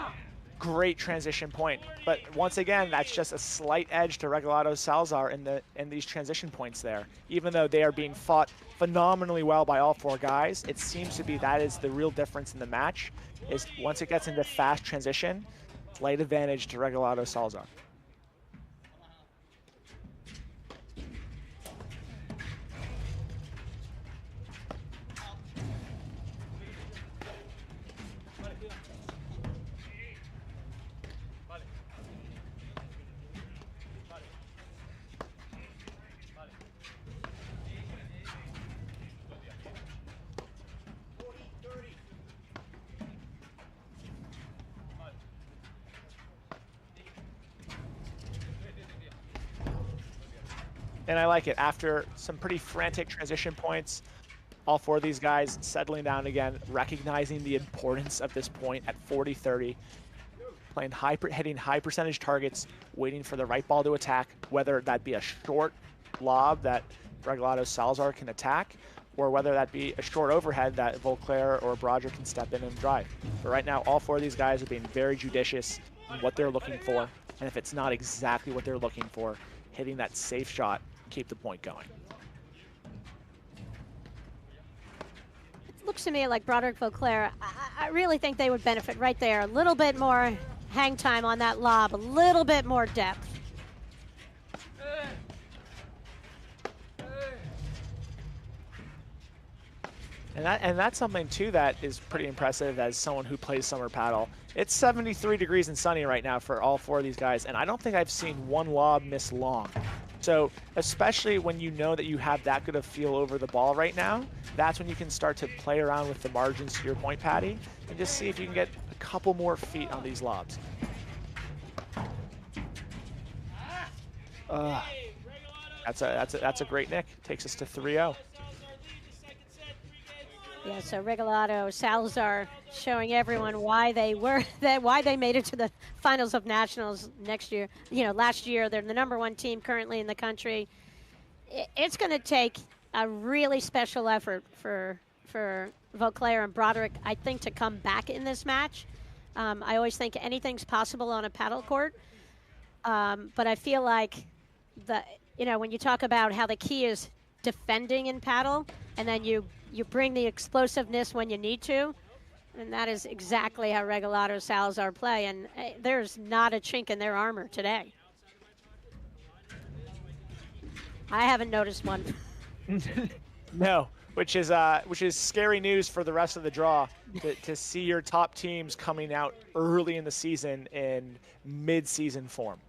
great transition point. But once again, that's just a slight edge to Regalado Salazar in these transition points there. Even though they are being fought phenomenally well by all 4 guys, it seems to be that is the real difference in the match, is once it gets into fast transition, slight advantage to Regalado Salazar. And I like it. After some pretty frantic transition points, all 4 of these guys settling down again, recognizing the importance of this point at 40-30, playing hitting high percentage targets, waiting for the right ball to attack, whether that be a short lob that Regalado Salazar can attack, or whether that be a short overhead that Volclair or Broderick can step in and drive. But right now, all 4 of these guys are being very judicious in what they're looking for, and if it's not exactly what they're looking for, hitting that safe shot, keep the point going. It looks to me like Broderick Volclair, I really think they would benefit right there. A little bit more hang time on that lob, a little bit more depth. And that's something too that is pretty impressive as someone who plays summer paddle. It's 73 degrees and sunny right now for all 4 of these guys, and I don't think I've seen one lob miss long. So especially when you know that you have that good of feel over the ball right now, that's when you can start to play around with the margins to your point, Patty, and just see if you can get a couple more feet on these lobs. That's a great nick. Takes us to 3-0. Yeah, so Regalado, Salazar showing everyone why they made it to the finals of nationals next year. You know, last year they're the #1 team currently in the country. It's going to take a really special effort for Volclair and Broderick, I think, to come back in this match. I always think anything's possible on a paddle court, but I feel like when you talk about how the key is defending in paddle, and then you bring the explosiveness when you need to, and that is exactly how Regalado Salazar play, and there's not a chink in their armor today. I haven't noticed one. No, which is scary news for the rest of the draw, to see your top teams coming out early in the season in mid-season form.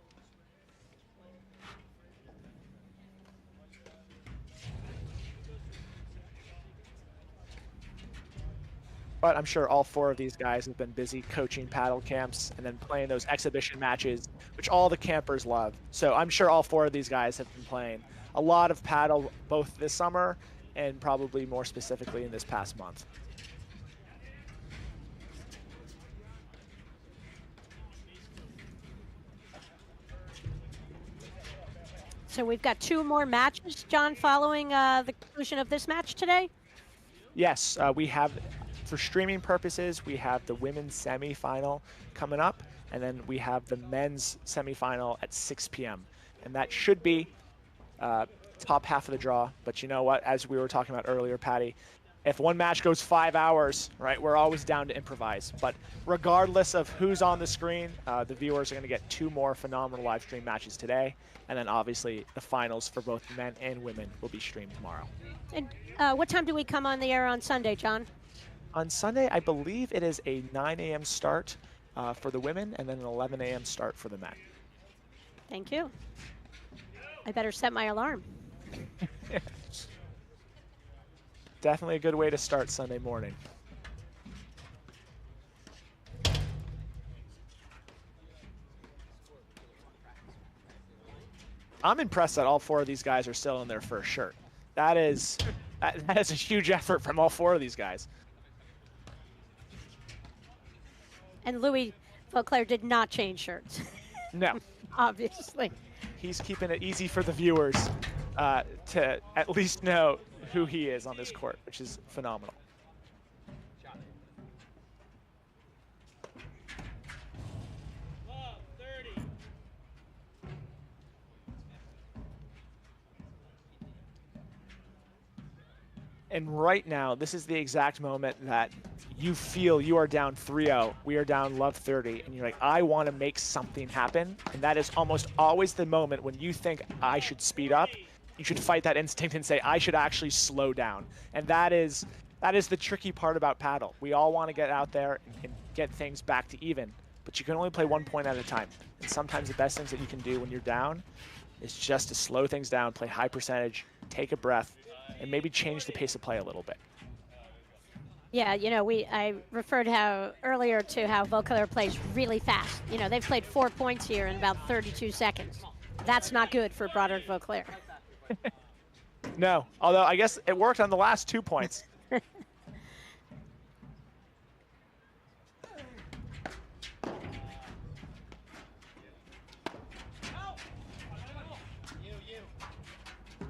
But I'm sure all 4 of these guys have been busy coaching paddle camps and then playing those exhibition matches, which all the campers love. So I'm sure all 4 of these guys have been playing a lot of paddle both this summer and probably more specifically in this past month. So we've got 2 more matches, John, following the conclusion of this match today? Yes, we have, for streaming purposes, we have the women's semifinal coming up, and then we have the men's semifinal at 6 p.m. And that should be top half of the draw. But you know what? As we were talking about earlier, Patty, if one match goes 5 hours, right, we're always down to improvise. But regardless of who's on the screen, the viewers are going to get 2 more phenomenal live stream matches today. And then obviously the finals for both men and women will be streamed tomorrow. And what time do we come on the air on Sunday, John? On Sunday, I believe it is a 9 a.m. start for the women and then an 11 a.m. start for the men. Thank you. I better set my alarm. Definitely a good way to start Sunday morning. I'm impressed that all 4 of these guys are still in their first shirt. That is a huge effort from all 4 of these guys. And Louis Volclair did not change shirts. No. Obviously. He's keeping it easy for the viewers to at least know who he is on this court, which is phenomenal. Love, 30. And right now, this is the exact moment that you feel you are down 3-0, we are down love 30, and you're like, I want to make something happen. And that is almost always the moment when you think I should speed up. You should fight that instinct and say, I should actually slow down. And that is the tricky part about paddle. We all want to get out there and get things back to even, but you can only play 1 point at a time. And sometimes the best things that you can do when you're down is just to slow things down, play high percentage, take a breath, and maybe change the pace of play a little bit. Yeah, I referred earlier to how Volclair plays really fast. They've played 4 points here in about 32 seconds. That's not good for Broderick Volclair. No, although I guess it worked on the last 2 points.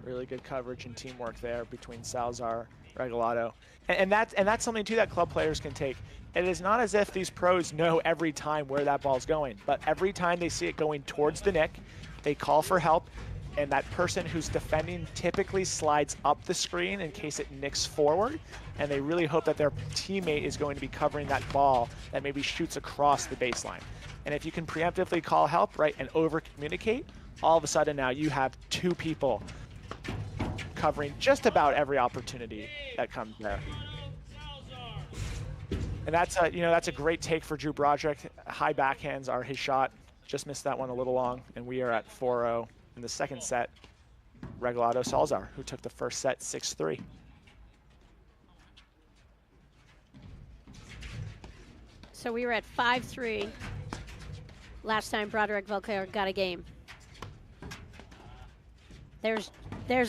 Really good coverage and teamwork there between Salazar, Regalado. And that's something, too, that club players can take. It is not as if these pros know every time where that ball's going, but every time they see it going towards the nick, they call for help, and that person who's defending typically slides up the screen in case it nicks forward, and they really hope that their teammate is going to be covering that ball that maybe shoots across the baseline. And if you can preemptively call help, right, and over-communicate, all of a sudden now you have 2 people covering just about every opportunity that comes there. And that's a great take for Drew Broderick. High backhands are his shot. Just missed that one a little long, and we are at 4-0 in the second set. Regalado Salazar, who took the first set 6-3. So we were at 5-3 last time Broderick Volclair got a game. There's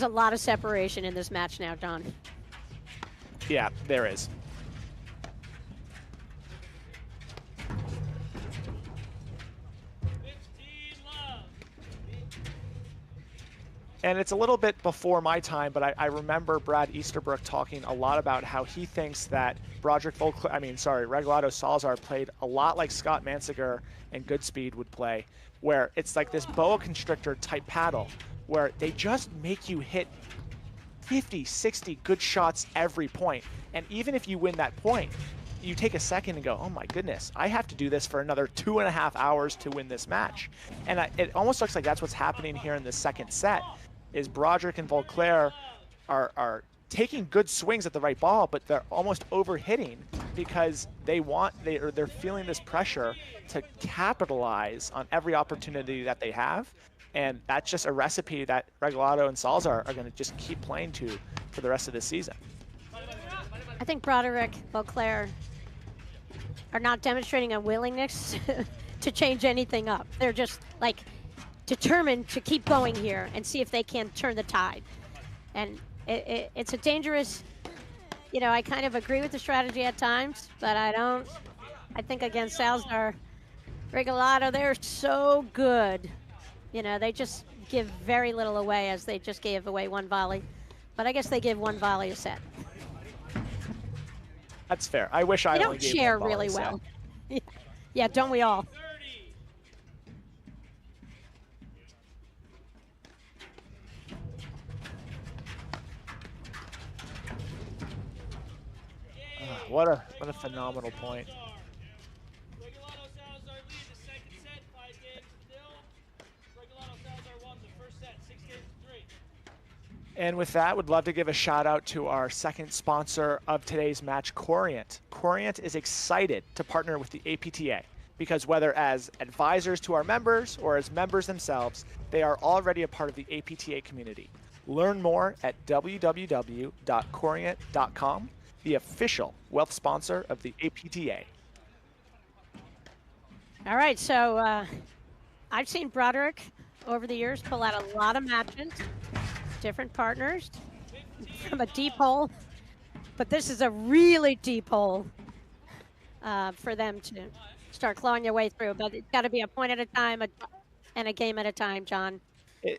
a lot of separation in this match now, John. Yeah, there is. And it's a little bit before my time, but I remember Brad Easterbrook talking a lot about how he thinks that Regalado Salazar played a lot like Scott Mansiger and Goodspeed would play, where it's like this boa constrictor type paddle, where they just make you hit 50, 60 good shots every point. And even if you win that point, you take a second and go, oh my goodness, I have to do this for another 2.5 hours to win this match. And it almost looks like that's what's happening here in the second set, is Broderick and Volclair are taking good swings at the right ball, but they're almost overhitting because they're feeling this pressure to capitalize on every opportunity that they have. And that's just a recipe that Regalado and Salazar are going to just keep playing to for the rest of this season. I think Broderick, Volclair are not demonstrating a willingness to change anything up. They're just like determined to keep going here and see if they can turn the tide. And it's a dangerous, I kind of agree with the strategy at times, but I think against Salazar, Regalado, they're so good. They just give very little away, as they just gave away one volley. But I guess they give one volley a set. That's fair. I wish I They only don't gave share one volley really a set. well. Yeah, don't we all? What a phenomenal point. Regalado Salazar lead the second set, 5 games to 0. Regalado Salazar won the first set, 6-3. And with that, would love to give a shout out to our second sponsor of today's match, Corient. Corient is excited to partner with the APTA because whether as advisors to our members or as members themselves, they are already a part of the APTA community. Learn more at www.corient.com, the official wealth sponsor of the APTA. All right, so I've seen Broderick over the years pull out a lot of matches, different partners from a deep hole, but this is a really deep hole for them to start clawing their way through. But it's got to be a point at a time and a game at a time, John.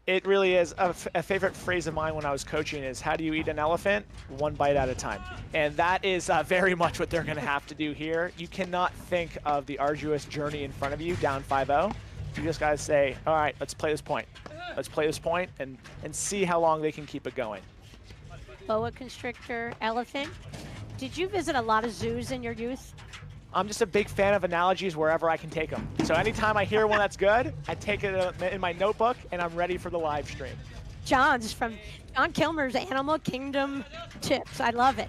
It really is. A favorite phrase of mine when I was coaching is, how do you eat an elephant? One bite at a time. And that is very much what they're going to have to do here. You cannot think of the arduous journey in front of you down 5-0. You just got to say, all right, let's play this point. Let's play this point and see how long they can keep it going. Boa constrictor, elephant. Did you visit a lot of zoos in your youth? I'm just a big fan of analogies wherever I can take them. So anytime I hear one that's good, I take it in my notebook and I'm ready for the live stream. John's from John Kilmer's Animal Kingdom tips. I love it.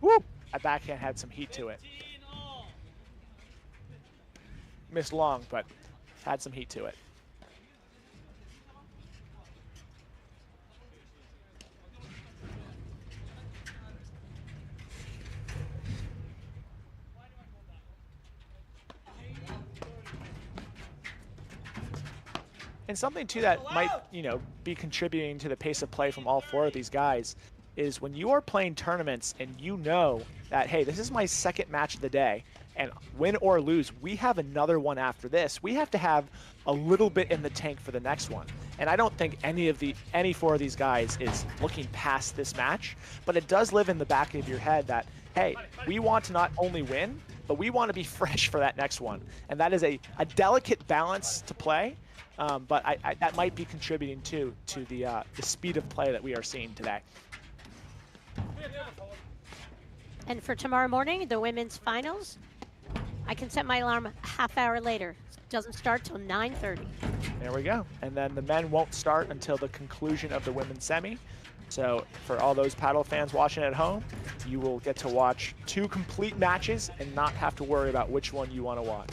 Woo! That backhand had some heat to it. Missed long, but had some heat to it. And something too that might, be contributing to the pace of play from all four of these guys is when you are playing tournaments and you know that, hey, this is my second match of the day, and win or lose, we have another one after this. We have to have a little bit in the tank for the next one. And I don't think any four of these guys is looking past this match, but it does live in the back of your head that, hey, we want to not only win, but we want to be fresh for that next one. And that is a delicate balance to play. But that might be contributing to the speed of play that we are seeing today. And for tomorrow morning, the women's finals, I can set my alarm a half hour later. It doesn't start till 9:30. There we go. And then the men won't start until the conclusion of the women's semi. So for all those paddle fans watching at home, you will get to watch 2 complete matches and not have to worry about which one you want to watch.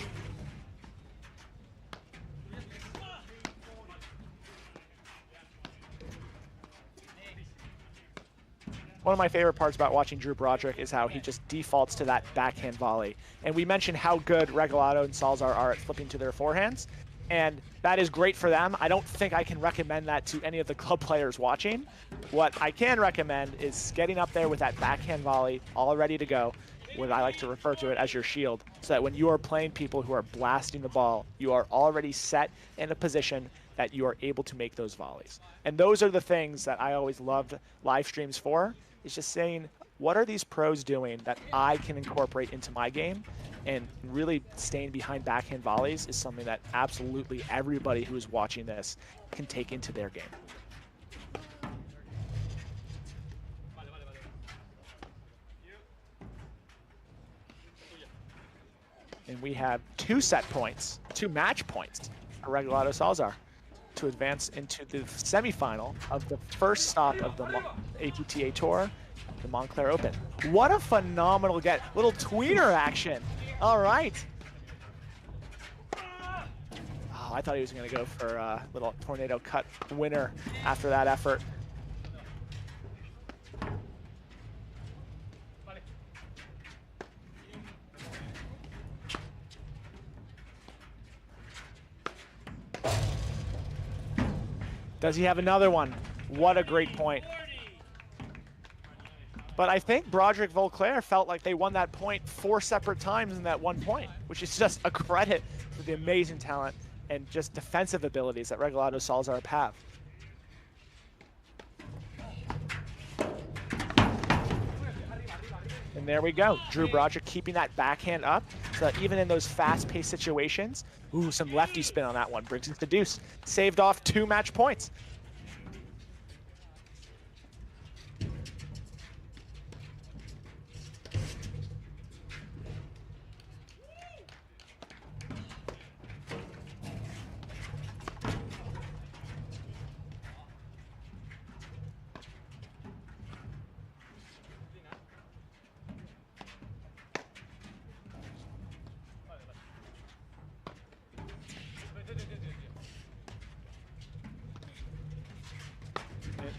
one of my favorite parts about watching Drew Broderick is how he just defaults to that backhand volley. And we mentioned how good Regalado and Salazar are at flipping to their forehands, and that is great for them. I don't think I can recommend that to any of the club players watching. What I can recommend is getting up there with that backhand volley all ready to go, what I like to refer to it as your shield, so that when you are playing people who are blasting the ball, you are already set in a position that you are able to make those volleys. And those are the things that I always loved live streams for, is just saying, what are these pros doing that I can incorporate into my game? And really staying behind backhand volleys is something that absolutely everybody who is watching this can take into their game. And we have 2 set points, 2 match points for Regalado Salazar to advance into the semifinal of the first stop of the APTA Tour, the Montclair Open. What a phenomenal get. Little tweener action. All right. Oh, I thought he was going to go for a little tornado cut winner after that effort. Does he have another one? What a great point. But I think Broderick Volclair felt like they won that point 4 separate times in that 1 point, which is just a credit for the amazing talent and just defensive abilities that Regalado Salazar have. And there we go. Drew Broderick keeping that backhand up so that even in those fast-paced situations, ooh, some lefty spin on that one, brings it to deuce. Saved off 2 match points.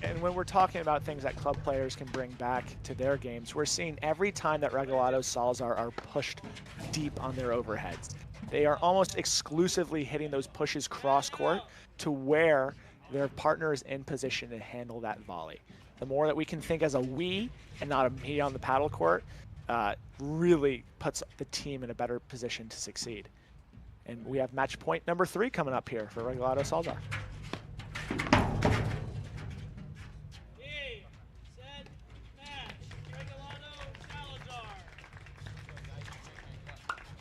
And when we're talking about things that club players can bring back to their games, we're seeing every time that Regalado Salazar are pushed deep on their overheads. They are almost exclusively hitting those pushes cross-court to where their partner is in position to handle that volley. The more that we can think as a we and not a me on the paddle court, really puts the team in a better position to succeed. And we have match point number 3 coming up here for Regalado Salazar.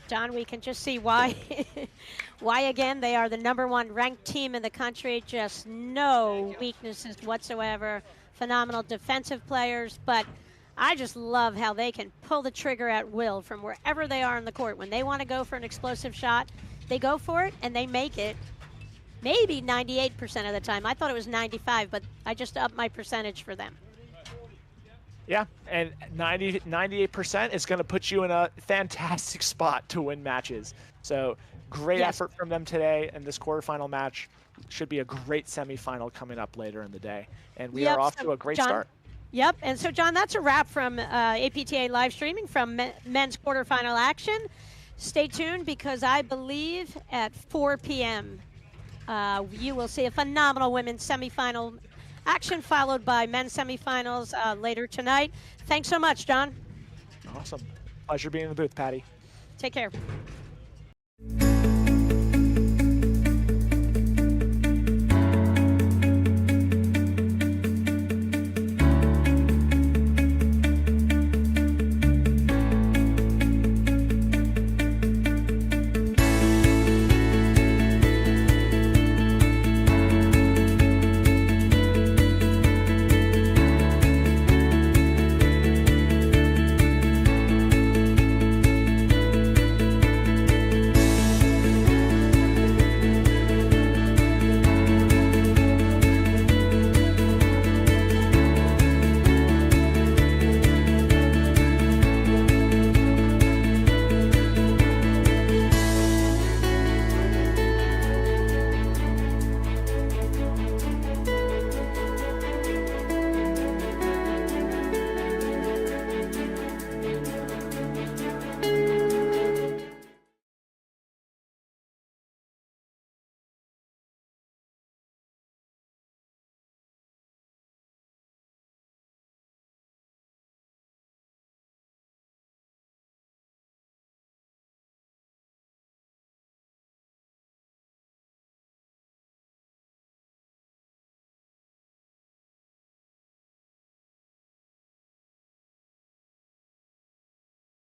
John, we can just see why, why again, they are the #1 ranked team in the country. Just no weaknesses whatsoever. Phenomenal defensive players, but I just love how they can pull the trigger at will from wherever they are on the court. When they want to go for an explosive shot, they go for it and they make it. Maybe 98% of the time. I thought it was 95, but I just upped my percentage for them. Yeah, and 98% is going to put you in a fantastic spot to win matches. So great effort from them today, and this quarterfinal match should be a great semifinal coming up later in the day. And we are off to a great start. Yep, and so John, that's a wrap from APTA live streaming from men's quarterfinal action. Stay tuned because I believe at 4 p.m. You will see a phenomenal women's semifinal action followed by men's semifinals later tonight. Thanks so much, John. Awesome. Pleasure being in the booth, Patty. Take care.